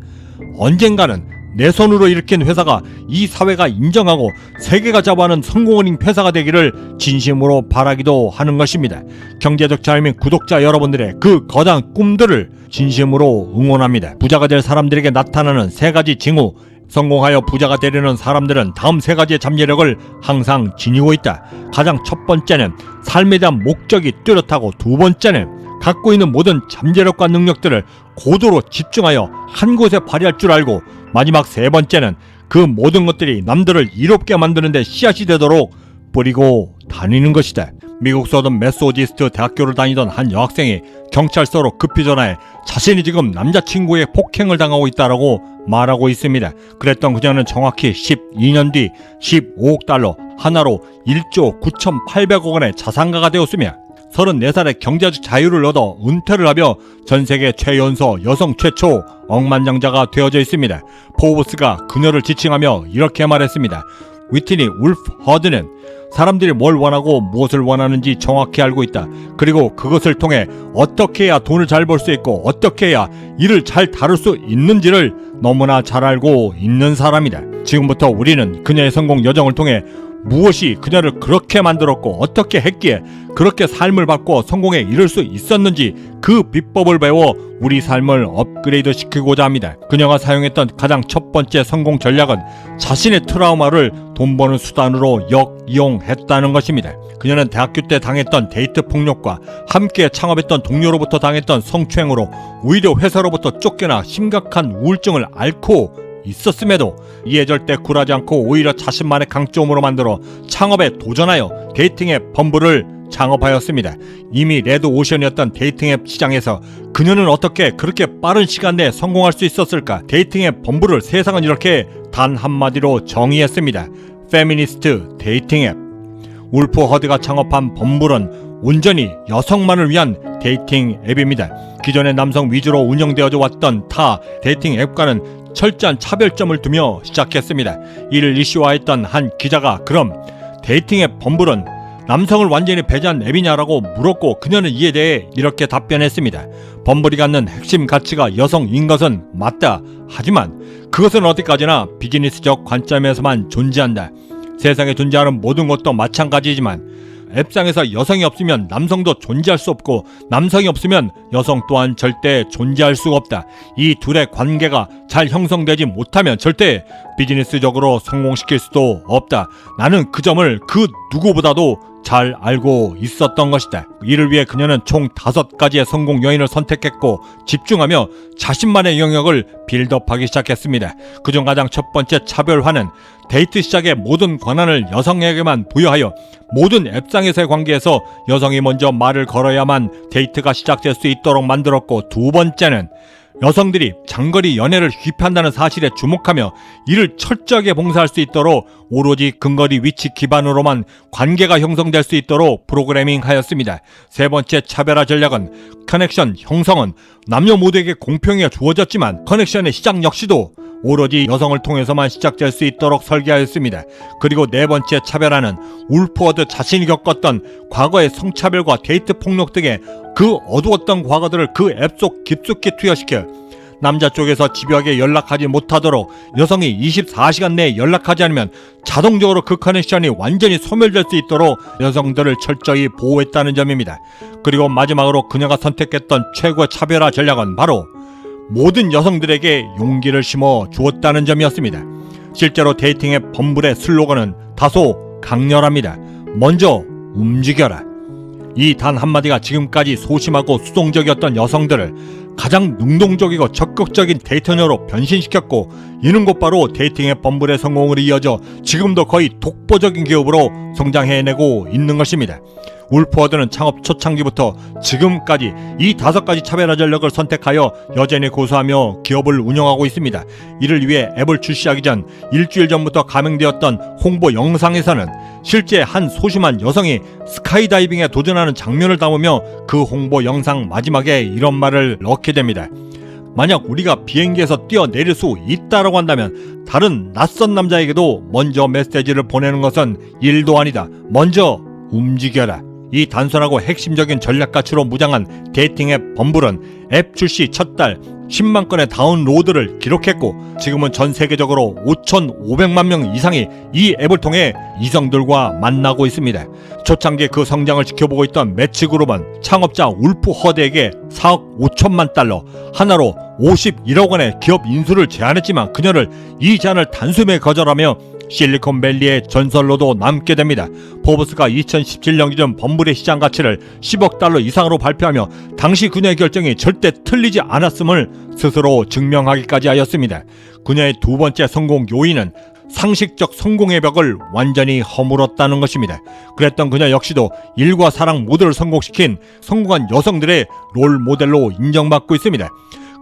언젠가는 내 손으로 일으킨 회사가 이 사회가 인정하고 세계가 자부하는 성공원인 회사가 되기를 진심으로 바라기도 하는 것입니다. 경제적 자유민 구독자 여러분들의 그 거대한 꿈들을 진심으로 응원합니다. 부자가 될 사람들에게 나타나는 세 가지 징후. 성공하여 부자가 되려는 사람들은 다음 세 가지의 잠재력을 항상 지니고 있다. 가장 첫 번째는 삶에 대한 목적이 뚜렷하고 두 번째는 갖고 있는 모든 잠재력과 능력들을 고도로 집중하여 한 곳에 발휘할 줄 알고 마지막 세 번째는 그 모든 것들이 남들을 이롭게 만드는 데 씨앗이 되도록 뿌리고 다니는 것이다. 미국 서던 메소디스트 대학교를 다니던 한 여학생이 경찰서로 급히 전화해 자신이 지금 남자친구의 폭행을 당하고 있다라고 말하고 있습니다. 그랬던 그녀는 정확히 12년 뒤 15억 달러 하나로 1조 9,800억 원의 자산가가 되었으며 34살의 경제적 자유를 얻어 은퇴를 하며 전세계 최연소 여성 최초 억만장자가 되어져 있습니다. 포브스가 그녀를 지칭하며 이렇게 말했습니다. 위트니 울프 허드는 사람들이 뭘 원하고 무엇을 원하는지 정확히 알고 있다. 그리고 그것을 통해 어떻게 해야 돈을 잘 벌 수 있고 어떻게 해야 일을 잘 다룰 수 있는지를 너무나 잘 알고 있는 사람이다. 지금부터 우리는 그녀의 성공 여정을 통해 무엇이 그녀를 그렇게 만들었고 어떻게 했기에 그렇게 삶을 바꿔 성공에 이를 수 있었는지 그 비법을 배워 우리 삶을 업그레이드 시키고자 합니다. 그녀가 사용했던 가장 첫 번째 성공 전략은 자신의 트라우마를 돈 버는 수단으로 역이용했다는 것입니다. 그녀는 대학교 때 당했던 데이트 폭력과 함께 창업했던 동료로부터 당했던 성추행으로 오히려 회사로부터 쫓겨나 심각한 우울증을 앓고 있었음에도 이에 절대 굴하지 않고 오히려 자신만의 강점으로 만들어 창업에 도전하여 데이팅 앱 범블을 창업하였습니다. 이미 레드 오션이었던 데이팅 앱 시장에서 그녀는 어떻게 그렇게 빠른 시간 내에 성공할 수 있었을까? 데이팅 앱 범블을 세상은 이렇게 단 한마디로 정의했습니다. 페미니스트 데이팅 앱. 울프 허드가 창업한 범블은 온전히 여성만을 위한 데이팅 앱입니다. 기존의 남성 위주로 운영되어져 왔던 타 데이팅 앱과는 철저한 차별점을 두며 시작했습니다. 이를 이슈화했던 한 기자가 그럼 데이팅 앱 범블은 남성을 완전히 배제한 앱이냐라고 물었고, 그녀는 이에 대해 이렇게 답변했습니다. 범블이 갖는 핵심 가치가 여성인 것은 맞다. 하지만 그것은 어디까지나 비즈니스적 관점에서만 존재한다. 세상에 존재하는 모든 것도 마찬가지지만 앱상에서 여성이 없으면 남성도 존재할 수 없고, 남성이 없으면 여성 또한 절대 존재할 수가 없다. 이 둘의 관계가 잘 형성되지 못하면 절대 비즈니스적으로 성공시킬 수도 없다. 나는 그 점을 그 누구보다도 잘 알고 있었던 것이다. 이를 위해 그녀는 총 5가지의 성공 요인을 선택했고 집중하며 자신만의 영역을 빌드업하기 시작했습니다. 그중 가장 첫 번째 차별화는 데이트 시작의 모든 권한을 여성에게만 부여하여 모든 앱상에서의 관계에서 여성이 먼저 말을 걸어야만 데이트가 시작될 수 있도록 만들었고, 두 번째는 여성들이 장거리 연애를 기피한다는 사실에 주목하며 이를 철저하게 봉사할 수 있도록 오로지 근거리 위치 기반으로만 관계가 형성될 수 있도록 프로그래밍하였습니다. 세 번째 차별화 전략은 커넥션 형성은 남녀 모두에게 공평하게 주어졌지만 커넥션의 시작 역시도 오로지 여성을 통해서만 시작될 수 있도록 설계하였습니다. 그리고 네 번째 차별화는 울프워드 자신이 겪었던 과거의 성차별과 데이트 폭력 등의 그 어두웠던 과거들을 그 앱 속 깊숙이 투여시켜 남자 쪽에서 집요하게 연락하지 못하도록 여성이 24시간 내에 연락하지 않으면 자동적으로 그 커넥션이 완전히 소멸될 수 있도록 여성들을 철저히 보호했다는 점입니다. 그리고 마지막으로 그녀가 선택했던 최고의 차별화 전략은 바로 모든 여성들에게 용기를 심어 주었다는 점이었습니다. 실제로 데이팅앱 범블의 슬로건은 다소 강렬합니다. 먼저 움직여라. 이 단 한마디가 지금까지 소심하고 수동적이었던 여성들을 가장 능동적이고 적극적인 데이터녀로 변신시켰고, 이는 곧바로 데이팅앱 범블의 성공으로 이어져 지금도 거의 독보적인 기업으로 성장해내고 있는 것입니다. 울프워드는 창업 초창기부터 지금까지 이 5가지 차별화 전략을 선택하여 여전히 고수하며 기업을 운영하고 있습니다. 이를 위해 앱을 출시하기 전 일주일 전부터 감행되었던 홍보 영상에서는 실제 한 소심한 여성이 스카이다이빙에 도전하는 장면을 담으며 그 홍보 영상 마지막에 이런 말을 넣게 됩니다. 만약 우리가 비행기에서 뛰어내릴 수 있다라고 한다면 다른 낯선 남자에게도 먼저 메시지를 보내는 것은 일도 아니다. 먼저 움직여라. 이 단순하고 핵심적인 전략 가치로 무장한 데이팅앱 범블은 앱 출시 첫 달 10만 건의 다운로드를 기록했고, 지금은 전 세계적으로 5,500만 명 이상이 이 앱을 통해 이성들과 만나고 있습니다. 초창기 그 성장을 지켜보고 있던 매치그룹은 창업자 울프 허드에게 4억 5천만 달러, 하나로 51억 원의 기업 인수를 제안했지만 그녀를 이 제안을 단숨에 거절하며 실리콘밸리의 전설로도 남게 됩니다. 포브스가 2017년 기준 범블의 시장 가치를 10억 달러 이상으로 발표하며 당시 그녀의 결정이 절대 틀리지 않았음을 스스로 증명하기까지 하였습니다. 그녀의 두 번째 성공 요인은 상식적 성공의 벽을 완전히 허물었다는 것입니다. 그랬던 그녀 역시도 일과 사랑 모두를 성공시킨 성공한 여성들의 롤 모델로 인정받고 있습니다.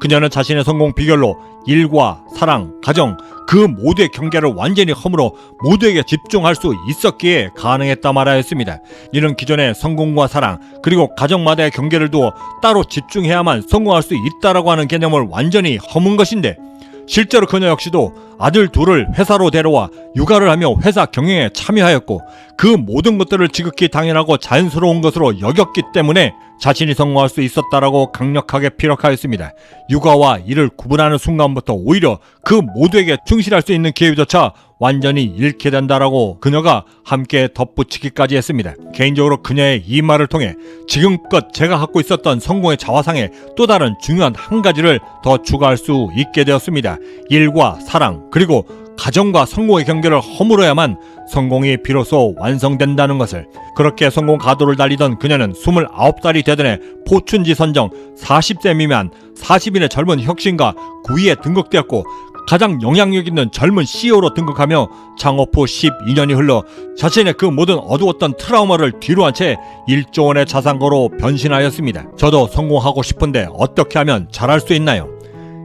그녀는 자신의 성공 비결로 일과 사랑, 가정 그 모두의 경계를 완전히 허물어 모두에게 집중할 수 있었기에 가능했다 말하였습니다. 이는 기존의 성공과 사랑 그리고 가정마다의 경계를 두어 따로 집중해야만 성공할 수 있다라고 하는 개념을 완전히 허문 것인데, 실제로 그녀 역시도 아들 둘을 회사로 데려와 육아를 하며 회사 경영에 참여하였고 그 모든 것들을 지극히 당연하고 자연스러운 것으로 여겼기 때문에 자신이 성공할 수 있었다라고 강력하게 피력하였습니다. 육아와 일을 구분하는 순간부터 오히려 그 모두에게 충실할 수 있는 기회조차 완전히 잃게 된다라고 그녀가 함께 덧붙이기까지 했습니다. 개인적으로 그녀의 이 말을 통해 지금껏 제가 갖고 있었던 성공의 자화상에 또 다른 중요한 한 가지를 더 추가할 수 있게 되었습니다. 일과 사랑 그리고 가정과 성공의 경계를 허물어야만 성공이 비로소 완성된다는 것을. 그렇게 성공 가도를 달리던 그녀는 29살이 되던 해 포춘지 선정 40세 미만 40인의 젊은 혁신가 9위에 등극되었고 가장 영향력 있는 젊은 CEO로 등극하며 창업 후 12년이 흘러 자신의 그 모든 어두웠던 트라우마를 뒤로한 채 1조 원의 자산가로 변신하였습니다. 저도 성공하고 싶은데 어떻게 하면 잘할 수 있나요?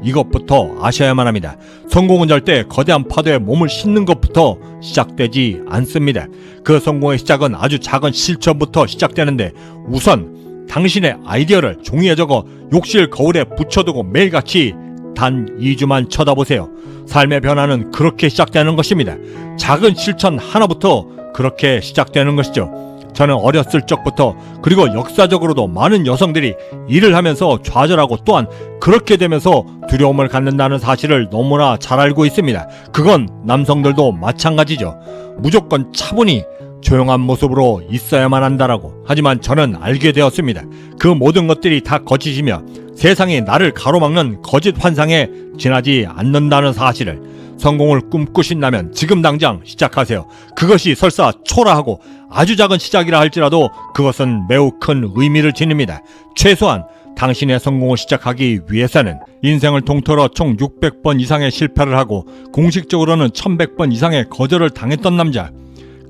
이것부터 아셔야만 합니다. 성공은 절대 거대한 파도에 몸을 싣는 것부터 시작되지 않습니다. 그 성공의 시작은 아주 작은 실천부터 시작되는데 우선 당신의 아이디어를 종이에 적어 욕실 거울에 붙여두고 매일같이 단 2주만 쳐다보세요. 삶의 변화는 그렇게 시작되는 것입니다. 작은 실천 하나부터 그렇게 시작되는 것이죠. 저는 어렸을 적부터 그리고 역사적으로도 많은 여성들이 일을 하면서 좌절하고 또한 그렇게 되면서 두려움을 갖는다는 사실을 너무나 잘 알고 있습니다. 그건 남성들도 마찬가지죠. 무조건 차분히 조용한 모습으로 있어야만 한다라고. 하지만 저는 알게 되었습니다. 그 모든 것들이 다 거짓이며 세상이 나를 가로막는 거짓 환상에 지나지 않는다는 사실을. 성공을 꿈꾸신다면 지금 당장 시작하세요. 그것이 설사 초라하고 아주 작은 시작이라 할지라도 그것은 매우 큰 의미를 지닙니다. 최소한 당신의 성공을 시작하기 위해서는 인생을 통틀어 총 600번 이상의 실패를 하고 공식적으로는 1100번 이상의 거절을 당했던 남자.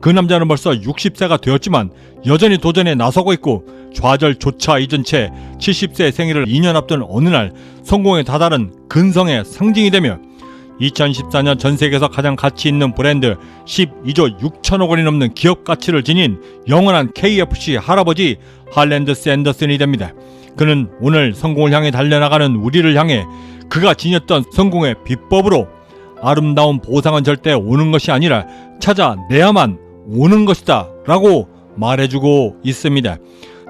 그 남자는 벌써 60세가 되었지만 여전히 도전에 나서고 있고 좌절조차 잊은 채 70세 생일을 2년 앞둔 어느 날 성공에 다다른 근성의 상징이 되며 2014년 전 세계에서 가장 가치 있는 브랜드 12조 6천억 원이 넘는 기업 가치를 지닌 영원한 KFC 할아버지 할랜드 샌더슨이 됩니다. 그는 오늘 성공을 향해 달려나가는 우리를 향해 그가 지녔던 성공의 비법으로 아름다운 보상은 절대 오는 것이 아니라 찾아내야만 오는 것이다 라고 말해주고 있습니다.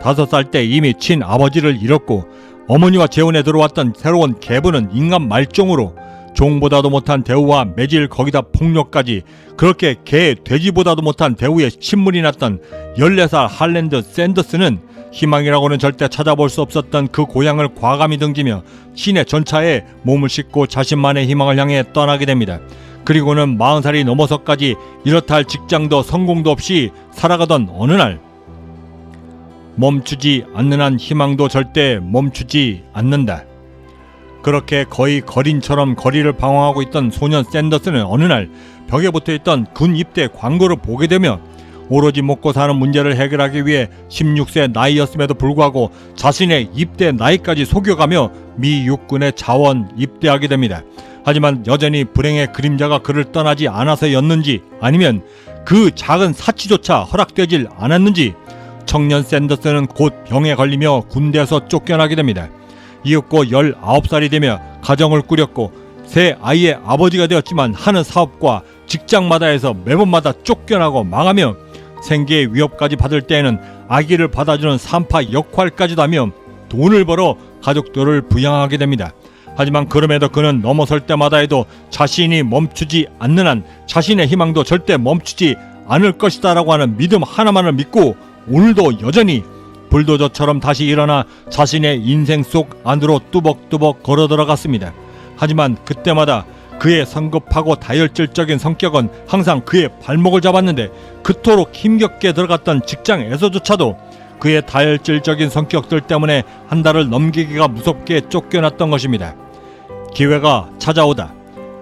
5살 때 이미 친아버지를 잃었고 어머니와 재혼에 들어왔던 새로운 계부는 인간 말종으로 종보다도 못한 대우와 매질 거기다 폭력까지 그렇게 개 돼지보다도 못한 대우에 신물이 났던 14살 할랜드 샌더슨은 희망이라고는 절대 찾아볼 수 없었던 그 고향을 과감히 등지며 시내 전차에 몸을 싣고 자신만의 희망을 향해 떠나게 됩니다. 그리고는 40살이 넘어서까지 이렇다 할 직장도 성공도 없이 살아가던 어느 날 멈추지 않는 한 희망도 절대 멈추지 않는다. 그렇게 거의 거린처럼 거리를 방황하고 있던 소년 샌더슨은 어느 날 벽에 붙어있던 군 입대 광고를 보게 되며 오로지 먹고 사는 문제를 해결하기 위해 16세 나이였음에도 불구하고 자신의 입대 나이까지 속여가며 미 육군에 자원 입대하게 됩니다. 하지만 여전히 불행의 그림자가 그를 떠나지 않아서였는지 아니면 그 작은 사치조차 허락되질 않았는지 청년 샌더슨은 곧 병에 걸리며 군대에서 쫓겨나게 됩니다. 이윽고 19살이 되며 가정을 꾸렸고 새 아이의 아버지가 되었지만 하는 사업과 직장마다에서 매번마다 쫓겨나고 망하며 생계의 위협까지 받을 때에는 아기를 받아주는 산파 역할까지도 하며 돈을 벌어 가족들을 부양하게 됩니다. 하지만 그럼에도 그는 넘어설 때마다 해도 자신이 멈추지 않는 한 자신의 희망도 절대 멈추지 않을 것이다 라고 하는 믿음 하나만을 믿고 오늘도 여전히 불도저처럼 다시 일어나 자신의 인생 속 안으로 뚜벅뚜벅 걸어 들어갔습니다. 하지만 그때마다 그의 성급하고 다혈질적인 성격은 항상 그의 발목을 잡았는데 그토록 힘겹게 들어갔던 직장에서조차도 그의 다혈질적인 성격들 때문에 한 달을 넘기기가 무섭게 쫓겨났던 것입니다. 기회가 찾아오다.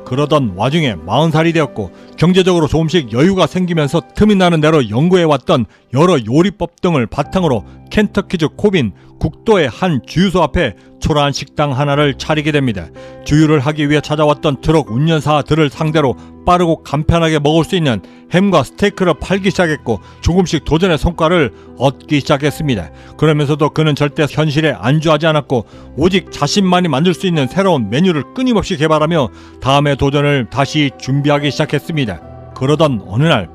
그러던 와중에 40살이 되었고 경제적으로 조금씩 여유가 생기면서 틈이 나는 대로 연구해왔던 여러 요리법 등을 바탕으로 켄터키즈 코빈 국도의 한 주유소 앞에 초라한 식당 하나를 차리게 됩니다. 주유를 하기 위해 찾아왔던 트럭 운전사들을 상대로 빠르고 간편하게 먹을 수 있는 햄과 스테이크를 팔기 시작했고 조금씩 도전의 성과를 얻기 시작했습니다. 그러면서도 그는 절대 현실에 안주하지 않았고 오직 자신만이 만들 수 있는 새로운 메뉴를 끊임없이 개발하며 다음의 도전을 다시 준비하기 시작했습니다. 그러던 어느 날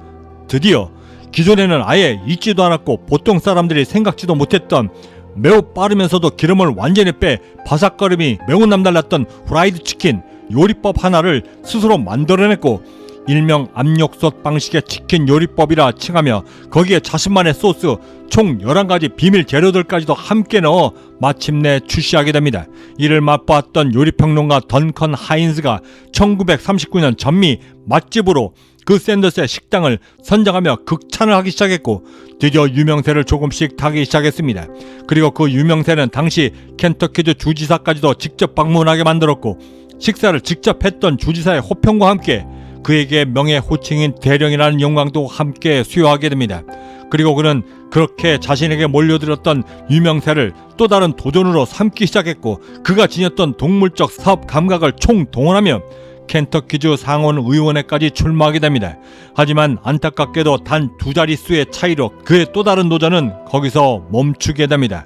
드디어 기존에는 아예 있지도 않았고 보통 사람들이 생각지도 못했던 매우 빠르면서도 기름을 완전히 빼 바삭거림이 매우 남달랐던 후라이드 치킨 요리법 하나를 스스로 만들어냈고 일명 압력솥 방식의 치킨 요리법이라 칭하며 거기에 자신만의 소스 총 11가지 비밀 재료들까지도 함께 넣어 마침내 출시하게 됩니다. 이를 맛보았던 요리평론가 던컨 하인즈가 1939년 전미 맛집으로 그 샌더스의 식당을 선정하며 극찬을 하기 시작했고 드디어 유명세를 조금씩 타기 시작했습니다. 그리고 그 유명세는 당시 켄터키주 주지사까지도 직접 방문하게 만들었고 식사를 직접 했던 주지사의 호평과 함께 그에게 명예 호칭인 대령이라는 영광도 함께 수여하게 됩니다. 그리고 그는 그렇게 자신에게 몰려들었던 유명세를 또 다른 도전으로 삼기 시작했고 그가 지녔던 동물적 사업 감각을 총동원하며 켄터키주 상원의원회까지 출마하게 됩니다. 하지만 안타깝게도 단 2자릿수의 차이로 그의 또 다른 도전은 거기서 멈추게 됩니다.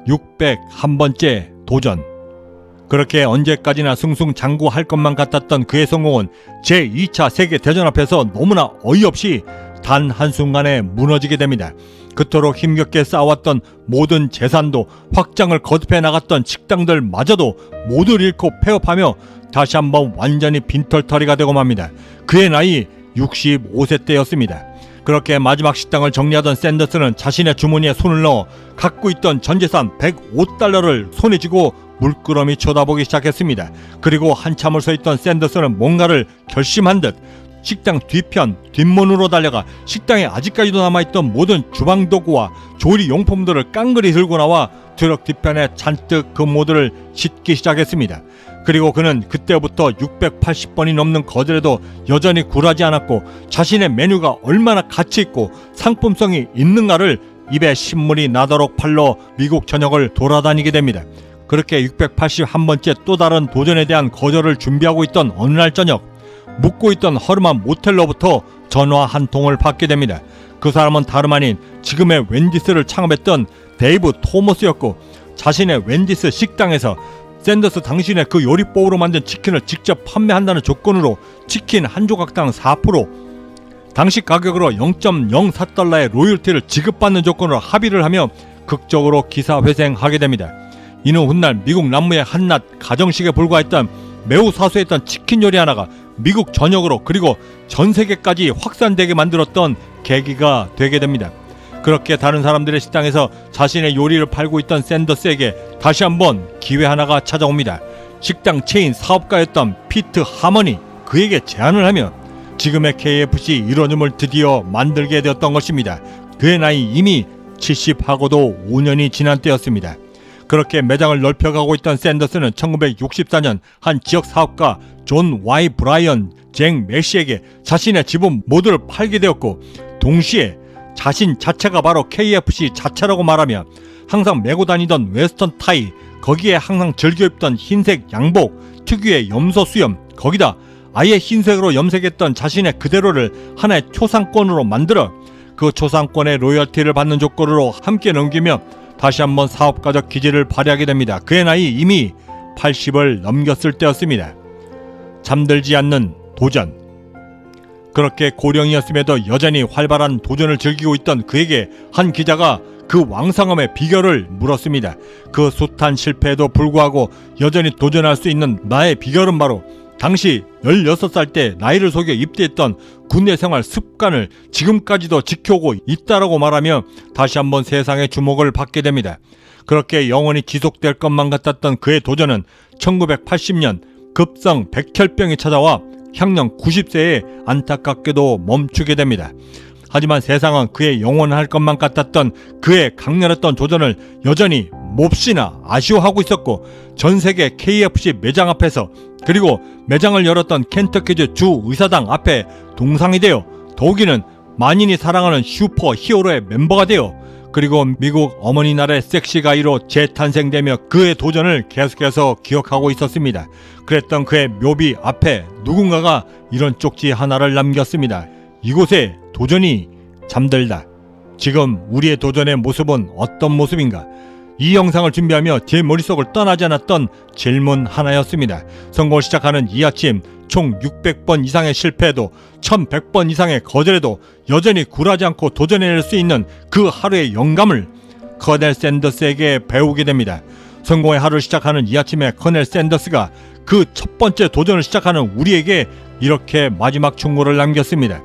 601번째 도전. 그렇게 언제까지나 승승장구할 것만 같았던 그의 성공은 제2차 세계대전 앞에서 너무나 어이없이 단 한순간에 무너지게 됩니다. 그토록 힘겹게 쌓아왔던 모든 재산도, 확장을 거듭해 나갔던 식당들마저도 모두 잃고 폐업하며 다시 한번 완전히 빈털터리가 되고 맙니다. 그의 나이 65세 때였습니다. 그렇게 마지막 식당을 정리하던 샌더스는 자신의 주머니에 손을 넣어 갖고 있던 전재산 105달러를 손에 쥐고 물끄러미 쳐다보기 시작했습니다. 그리고 한참을 서 있던 샌더스는 뭔가를 결심한 듯 식당 뒤편 뒷문으로 달려가 식당에 아직까지도 남아있던 모든 주방 도구와 조리 용품들을 깡그리 들고 나와 트럭 뒤편에 잔뜩 그 모두를 싣기 시작했습니다. 그리고 그는 그때부터 680번이 넘는 거절에도 여전히 굴하지 않았고 자신의 메뉴가 얼마나 가치있고 상품성이 있는가를 입에 신물이 나도록 팔러 미국 전역을 돌아다니게 됩니다. 그렇게 681번째 또 다른 도전에 대한 거절을 준비하고 있던 어느 날 저녁, 묵고 있던 허름한 모텔로부터 전화 한 통을 받게 됩니다. 그 사람은 다름 아닌 지금의 웬디스를 창업했던 데이브 토머스였고, 자신의 웬디스 식당에서 샌더스 당신의 그 요리법으로 만든 치킨을 직접 판매한다는 조건으로 치킨 한 조각당 4%, 당시 가격으로 0.04달러의 로열티를 지급받는 조건으로 합의를 하며 극적으로 기사회생하게 됩니다. 이는 훗날 미국 남부의 한낱 가정식에 불과했던 매우 사소했던 치킨 요리 하나가 미국 전역으로 그리고 전 세계까지 확산되게 만들었던 계기가 되게 됩니다. 그렇게 다른 사람들의 식당에서 자신의 요리를 팔고 있던 샌더스에게 다시 한번 기회 하나가 찾아옵니다. 식당 체인 사업가였던 피트 하머니, 그에게 제안을 하며 지금의 KFC 이론음을 드디어 만들게 되었던 것입니다. 그의 나이 이미 70하고도 5년이 지난 때였습니다. 그렇게 매장을 넓혀가고 있던 샌더스는 1964년 한 지역 사업가 존 와이 브라이언 잭 매시에게 자신의 지분 모두를 팔게 되었고, 동시에 자신 자체가 바로 KFC 자체라고 말하며 항상 메고 다니던 웨스턴 타이, 거기에 항상 즐겨 입던 흰색 양복, 특유의 염소 수염, 거기다 아예 흰색으로 염색했던 자신의 그대로를 하나의 초상권으로 만들어 그 초상권의 로열티를 받는 조건으로 함께 넘기며 다시 한번 사업가적 기질을 발휘하게 됩니다. 그의 나이 이미 80을 넘겼을 때였습니다. 잠들지 않는 도전. 그렇게 고령이었음에도 여전히 활발한 도전을 즐기고 있던 그에게 한 기자가 그 왕성함의 비결을 물었습니다. 그 숱한 실패에도 불구하고 여전히 도전할 수 있는 나의 비결은 바로 당시 16살 때 나이를 속여 입대했던 군대 생활 습관을 지금까지도 지켜오고 있다라고 말하며 다시 한번 세상의 주목을 받게 됩니다. 그렇게 영원히 지속될 것만 같았던 그의 도전은 1980년 급성 백혈병이 찾아와 향년 90세에 안타깝게도 멈추게 됩니다. 하지만 세상은 그의 영원할 것만 같았던 그의 강렬했던 도전을 여전히 몹시나 아쉬워하고 있었고, 전 세계 KFC 매장 앞에서 그리고 매장을 열었던 켄터키주 주 의사당 앞에 동상이 되어 더욱이는 만인이 사랑하는 슈퍼 히어로의 멤버가 되어 그리고 미국 어머니 나라의 섹시가이로 재탄생되며 그의 도전을 계속해서 기억하고 있었습니다. 그랬던 그의 묘비 앞에 누군가가 이런 쪽지 하나를 남겼습니다. 이곳에 도전이 잠들다. 지금 우리의 도전의 모습은 어떤 모습인가? 이 영상을 준비하며 제 머릿속을 떠나지 않았던 질문 하나였습니다. 선거를 시작하는 이 아침, 총 600번 이상의 실패에도 1100번 이상의 거절에도 여전히 굴하지 않고 도전해낼 수 있는 그 하루의 영감을 커넬 샌더스에게 배우게 됩니다. 성공의 하루를 시작하는 이 아침에 커넬 샌더스가 그 첫 번째 도전을 시작하는 우리에게 이렇게 마지막 충고를 남겼습니다.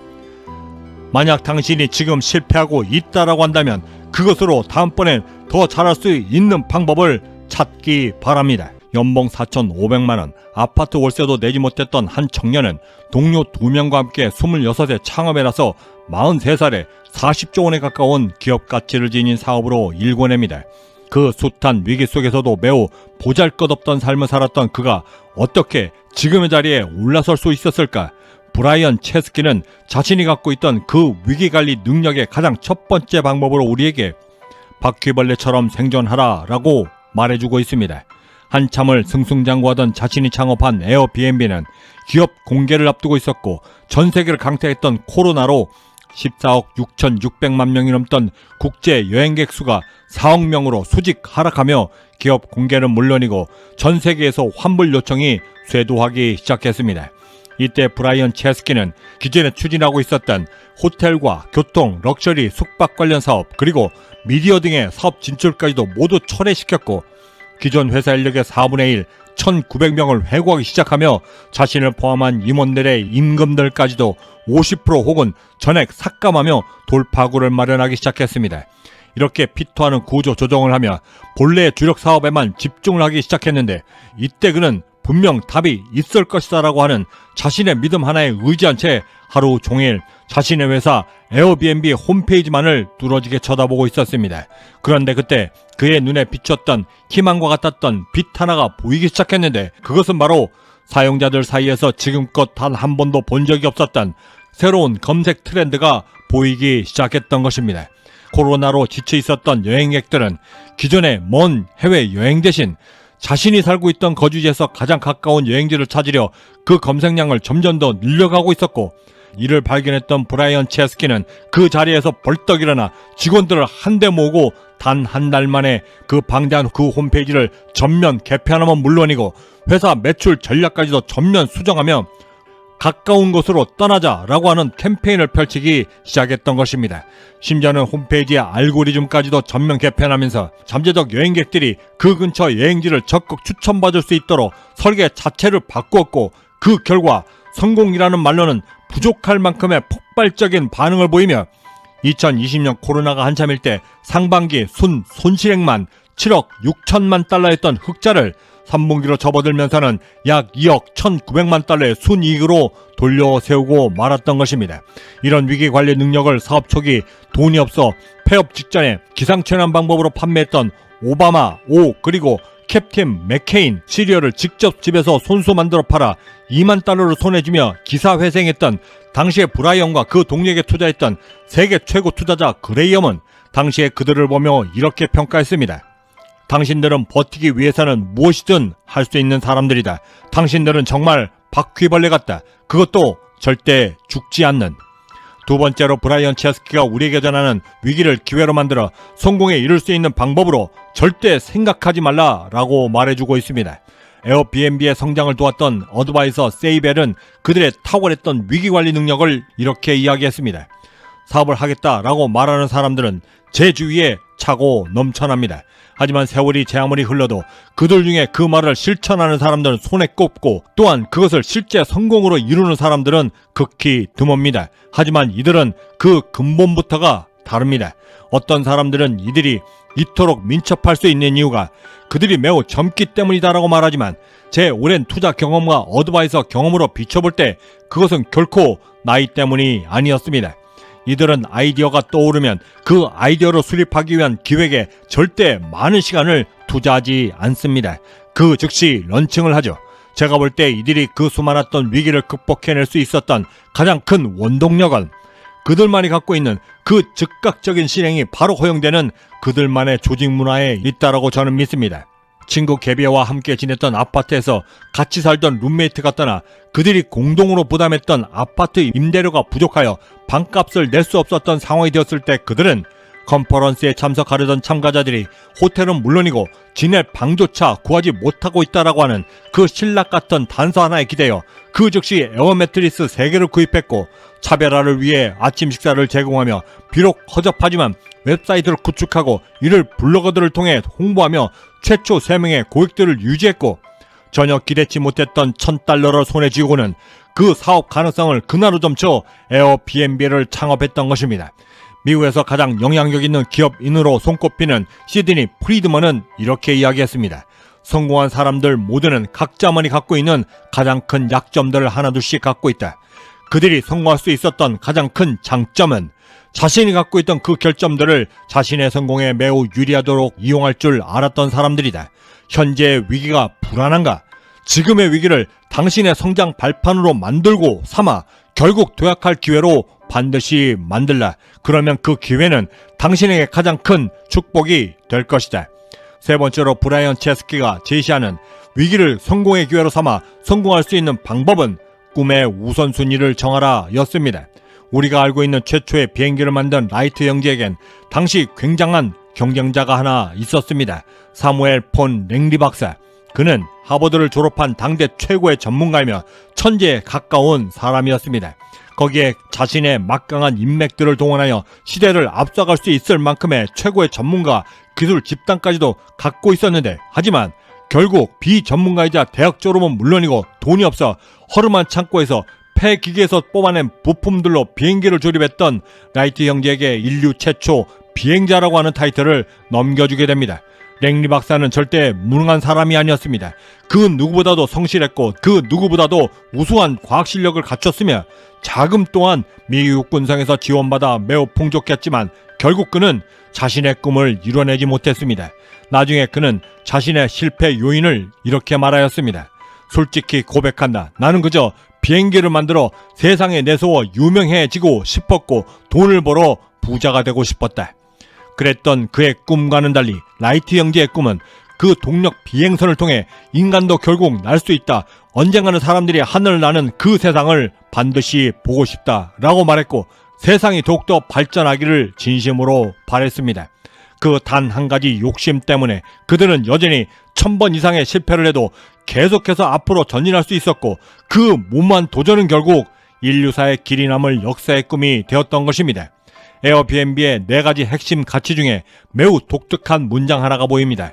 만약 당신이 지금 실패하고 있다라고 한다면 그것으로 다음번엔 더 잘할 수 있는 방법을 찾기 바랍니다. 연봉 4,500만원, 아파트 월세도 내지 못했던 한 청년은 동료 2명과 함께 26세 창업에 나서 43살에 40조 원에 가까운 기업 가치를 지닌 사업으로 일궈냅니다. 그 숱한 위기 속에서도 매우 보잘것없던 삶을 살았던 그가 어떻게 지금의 자리에 올라설 수 있었을까? 브라이언 체스키는 자신이 갖고 있던 그 위기관리 능력의 가장 첫 번째 방법으로 우리에게 바퀴벌레처럼 생존하라 라고 말해주고 있습니다. 한참을 승승장구하던 자신이 창업한 에어비앤비는 기업 공개를 앞두고 있었고 전 세계를 강타했던 코로나로 14억 6,600만 명이 넘던 국제 여행객 수가 4억 명으로 수직 하락하며 기업 공개는 물론이고 전 세계에서 환불 요청이 쇄도하기 시작했습니다. 이때 브라이언 체스키는 기존에 추진하고 있었던 호텔과 교통, 럭셔리, 숙박 관련 사업 그리고 미디어 등의 사업 진출까지도 모두 철회시켰고 기존 회사 인력의 4분의 1, 1,900명을 해고하기 시작하며 자신을 포함한 임원들의 임금들까지도 50% 혹은 전액 삭감하며 돌파구를 마련하기 시작했습니다. 이렇게 피토하는 구조 조정을 하며 본래의 주력 사업에만 집중을 하기 시작했는데 이때 그는 분명 답이 있을 것이다 라고 하는 자신의 믿음 하나에 의지한 채 하루 종일 자신의 회사 에어비앤비 홈페이지만을 뚫어지게 쳐다보고 있었습니다. 그런데 그때 그의 눈에 비쳤던 희망과 같았던 빛 하나가 보이기 시작했는데 그것은 바로 사용자들 사이에서 지금껏 단 한 번도 본 적이 없었던 새로운 검색 트렌드가 보이기 시작했던 것입니다. 코로나로 지쳐 있었던 여행객들은 기존의 먼 해외여행 대신 자신이 살고 있던 거주지에서 가장 가까운 여행지를 찾으려 그 검색량을 점점 더 늘려가고 있었고 이를 발견했던 브라이언 체스키는 그 자리에서 벌떡 일어나 직원들을 한데 모으고 단 한 달 만에 그 방대한 그 홈페이지를 전면 개편하면 물론이고 회사 매출 전략까지도 전면 수정하며 가까운 곳으로 떠나자라고 하는 캠페인을 펼치기 시작했던 것입니다. 심지어는 홈페이지의 알고리즘까지도 전면 개편하면서 잠재적 여행객들이 그 근처 여행지를 적극 추천받을 수 있도록 설계 자체를 바꾸었고 그 결과 성공이라는 말로는 부족할 만큼의 폭발적인 반응을 보이며 2020년 코로나가 한참일 때 상반기 손실액만 7억 6천만 달러였던 흑자를 3분기로 접어들면서는 약 2억 1,900만 달러의 순이익으로 돌려세우고 말았던 것입니다. 이런 위기 관리 능력을 사업 초기 돈이 없어 폐업 직전에 기상천외한 방법으로 판매했던 오바마, 그리고 캡틴 맥케인 시리얼을 직접 집에서 손수 만들어 팔아 2만 달러를 손해주며 기사회생했던 당시의 브라이언과 그 동료에게 투자했던 세계 최고 투자자 그레이엄은 당시에 그들을 보며 이렇게 평가했습니다. 당신들은 버티기 위해서는 무엇이든 할 수 있는 사람들이다. 당신들은 정말 바퀴벌레 같다. 그것도 절대 죽지 않는. 두 번째로 브라이언 체스키가 우리에게 전하는 위기를 기회로 만들어 성공에 이를 수 있는 방법으로 절대 생각하지 말라라고 말해주고 있습니다. 에어비앤비의 성장을 도왔던 어드바이서 세이벨은 그들의 탁월했던 위기관리 능력을 이렇게 이야기했습니다. 사업을 하겠다라고 말하는 사람들은 제 주위에 차고 넘쳐납니다. 하지만 세월이 제 아무리 흘러도 그들 중에 그 말을 실천하는 사람들은 손에 꼽고 또한 그것을 실제 성공으로 이루는 사람들은 극히 드뭅니다. 하지만 이들은 그 근본부터가 다릅니다. 어떤 사람들은 이들이 이토록 민첩할 수 있는 이유가 그들이 매우 젊기 때문이다라고 말하지만 제 오랜 투자 경험과 어드바이서 경험으로 비춰볼 때 그것은 결코 나이 때문이 아니었습니다. 이들은 아이디어가 떠오르면 그 아이디어를 수립하기 위한 기획에 절대 많은 시간을 투자하지 않습니다. 그 즉시 런칭을 하죠. 제가 볼 때 이들이 그 수많았던 위기를 극복해낼 수 있었던 가장 큰 원동력은 그들만이 갖고 있는 그 즉각적인 실행이 바로 허용되는 그들만의 조직 문화에 있다라고 저는 믿습니다. 친구 개비와 함께 지냈던 아파트에서 같이 살던 룸메이트가 떠나 그들이 공동으로 부담했던 아파트 임대료가 부족하여 방값을 낼 수 없었던 상황이 되었을 때 그들은 컨퍼런스에 참석하려던 참가자들이 호텔은 물론이고 지낼 방조차 구하지 못하고 있다라고 하는 그 신락 같은 단서 하나에 기대어 그 즉시 에어 매트리스 3개를 구입했고 차별화를 위해 아침 식사를 제공하며 비록 허접하지만 웹사이트를 구축하고 이를 블로거들을 통해 홍보하며 최초 3명의 고객들을 유지했고 전혀 기대치 못했던 1,000달러를 손에 쥐고는 그 사업 가능성을 그나로 점쳐 에어비앤비를 창업했던 것입니다. 미국에서 가장 영향력 있는 기업인으로 손꼽히는 시드니 프리드먼은 이렇게 이야기했습니다. 성공한 사람들 모두는 각자만이 갖고 있는 가장 큰 약점들을 하나둘씩 갖고 있다. 그들이 성공할 수 있었던 가장 큰 장점은 자신이 갖고 있던 그 결점들을 자신의 성공에 매우 유리하도록 이용할 줄 알았던 사람들이다. 현재의 위기가 불안한가? 지금의 위기를 당신의 성장 발판으로 만들고 삼아 결국 도약할 기회로 반드시 만들라. 그러면 그 기회는 당신에게 가장 큰 축복이 될 것이다. 세 번째로 브라이언 체스키가 제시하는 위기를 성공의 기회로 삼아 성공할 수 있는 방법은 꿈의 우선순위를 정하라 였습니다. 우리가 알고 있는 최초의 비행기를 만든 라이트 형제에겐 당시 굉장한 경쟁자가 하나 있었습니다. 사무엘 폰 랭리 박사. 그는 하버드를 졸업한 당대 최고의 전문가이며 천재에 가까운 사람이었습니다. 거기에 자신의 막강한 인맥들을 동원하여 시대를 앞서갈 수 있을 만큼의 최고의 전문가 기술 집단까지도 갖고 있었는데, 하지만 결국 비전문가이자 대학 졸업은 물론이고 돈이 없어 허름한 창고에서 폐기계에서 뽑아낸 부품들로 비행기를 조립했던 라이트 형제에게 인류 최초 비행자라고 하는 타이틀을 넘겨주게 됩니다. 랭리 박사는 절대 무능한 사람이 아니었습니다. 그 누구보다도 성실했고 그 누구보다도 우수한 과학 실력을 갖췄으며 자금 또한 미국 군성에서 지원받아 매우 풍족했지만 결국 그는 자신의 꿈을 이뤄내지 못했습니다. 나중에 그는 자신의 실패 요인을 이렇게 말하였습니다. 솔직히 고백한다. 나는 그저 비행기를 만들어 세상에 내세워 유명해지고 싶었고 돈을 벌어 부자가 되고 싶었다. 그랬던 그의 꿈과는 달리 라이트 형제의 꿈은 그 동력 비행선을 통해 인간도 결국 날 수 있다. 언젠가는 사람들이 하늘을 나는 그 세상을 반드시 보고 싶다라고 말했고 세상이 더욱더 발전하기를 진심으로 바랬습니다. 그 단 한 가지 욕심 때문에 그들은 여전히 1000번 이상의 실패를 해도 계속해서 앞으로 전진할 수 있었고 그 무모한 도전은 결국 인류사의 길이 남을 역사의 꿈이 되었던 것입니다. 에어비앤비의 4가지 핵심 가치 중에 매우 독특한 문장 하나가 보입니다.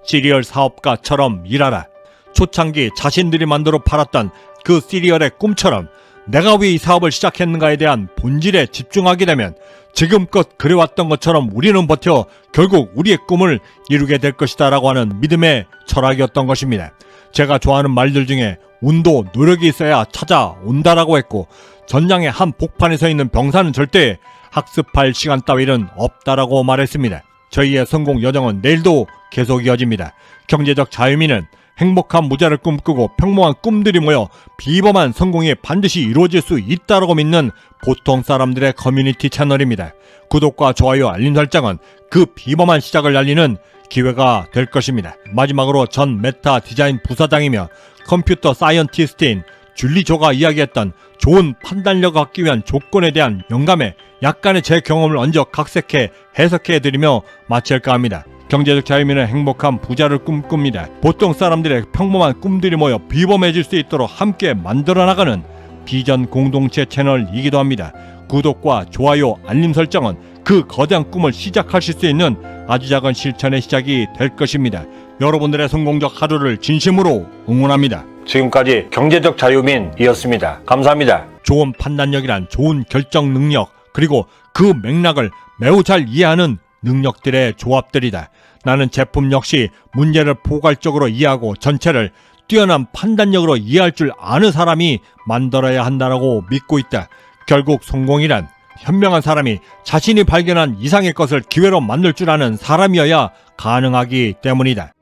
시리얼 사업가처럼 일하라. 초창기 자신들이 만들어 팔았던 그 시리얼의 꿈처럼 내가 왜 이 사업을 시작했는가에 대한 본질에 집중하게 되면 지금껏 그래왔던 것처럼 우리는 버텨 결국 우리의 꿈을 이루게 될 것이다 라고 하는 믿음의 철학이었던 것입니다. 제가 좋아하는 말들 중에 운도 노력이 있어야 찾아온다라고 했고 전장의 한 복판에 서 있는 병사는 절대 학습할 시간 따위는 없다라고 말했습니다. 저희의 성공 여정은 내일도 계속 이어집니다. 경제적 자유민은 행복한 무자를 꿈꾸고 평범한 꿈들이 모여 비범한 성공이 반드시 이루어질 수 있다라고 믿는 보통 사람들의 커뮤니티 채널입니다. 구독과 좋아요, 알림 설정은 그 비범한 시작을 알리는 기회가 될 것입니다. 마지막으로 전 메타 디자인 부사장이며 컴퓨터 사이언티스트인 줄리 조가 이야기했던 좋은 판단력을 갖기 위한 조건에 대한 영감에 약간의 제 경험을 얹어 각색해 해석해드리며 마칠까 합니다. 경제적 자유민은 행복한 부자를 꿈꿉니다. 보통 사람들의 평범한 꿈들이 모여 비범해질 수 있도록 함께 만들어나가는 비전 공동체 채널이기도 합니다. 구독과 좋아요, 알림 설정은 그 거대한 꿈을 시작하실 수 있는 아주 작은 실천의 시작이 될 것입니다. 여러분들의 성공적 하루를 진심으로 응원합니다. 지금까지 경제적 자유민이었습니다. 감사합니다. 좋은 판단력이란 좋은 결정 능력, 그리고 그 맥락을 매우 잘 이해하는 능력들의 조합들이다. 나는 제품 역시 문제를 포괄적으로 이해하고 전체를 뛰어난 판단력으로 이해할 줄 아는 사람이 만들어야 한다라고 믿고 있다. 결국 성공이란 현명한 사람이 자신이 발견한 이상의 것을 기회로 만들 줄 아는 사람이어야 가능하기 때문이다.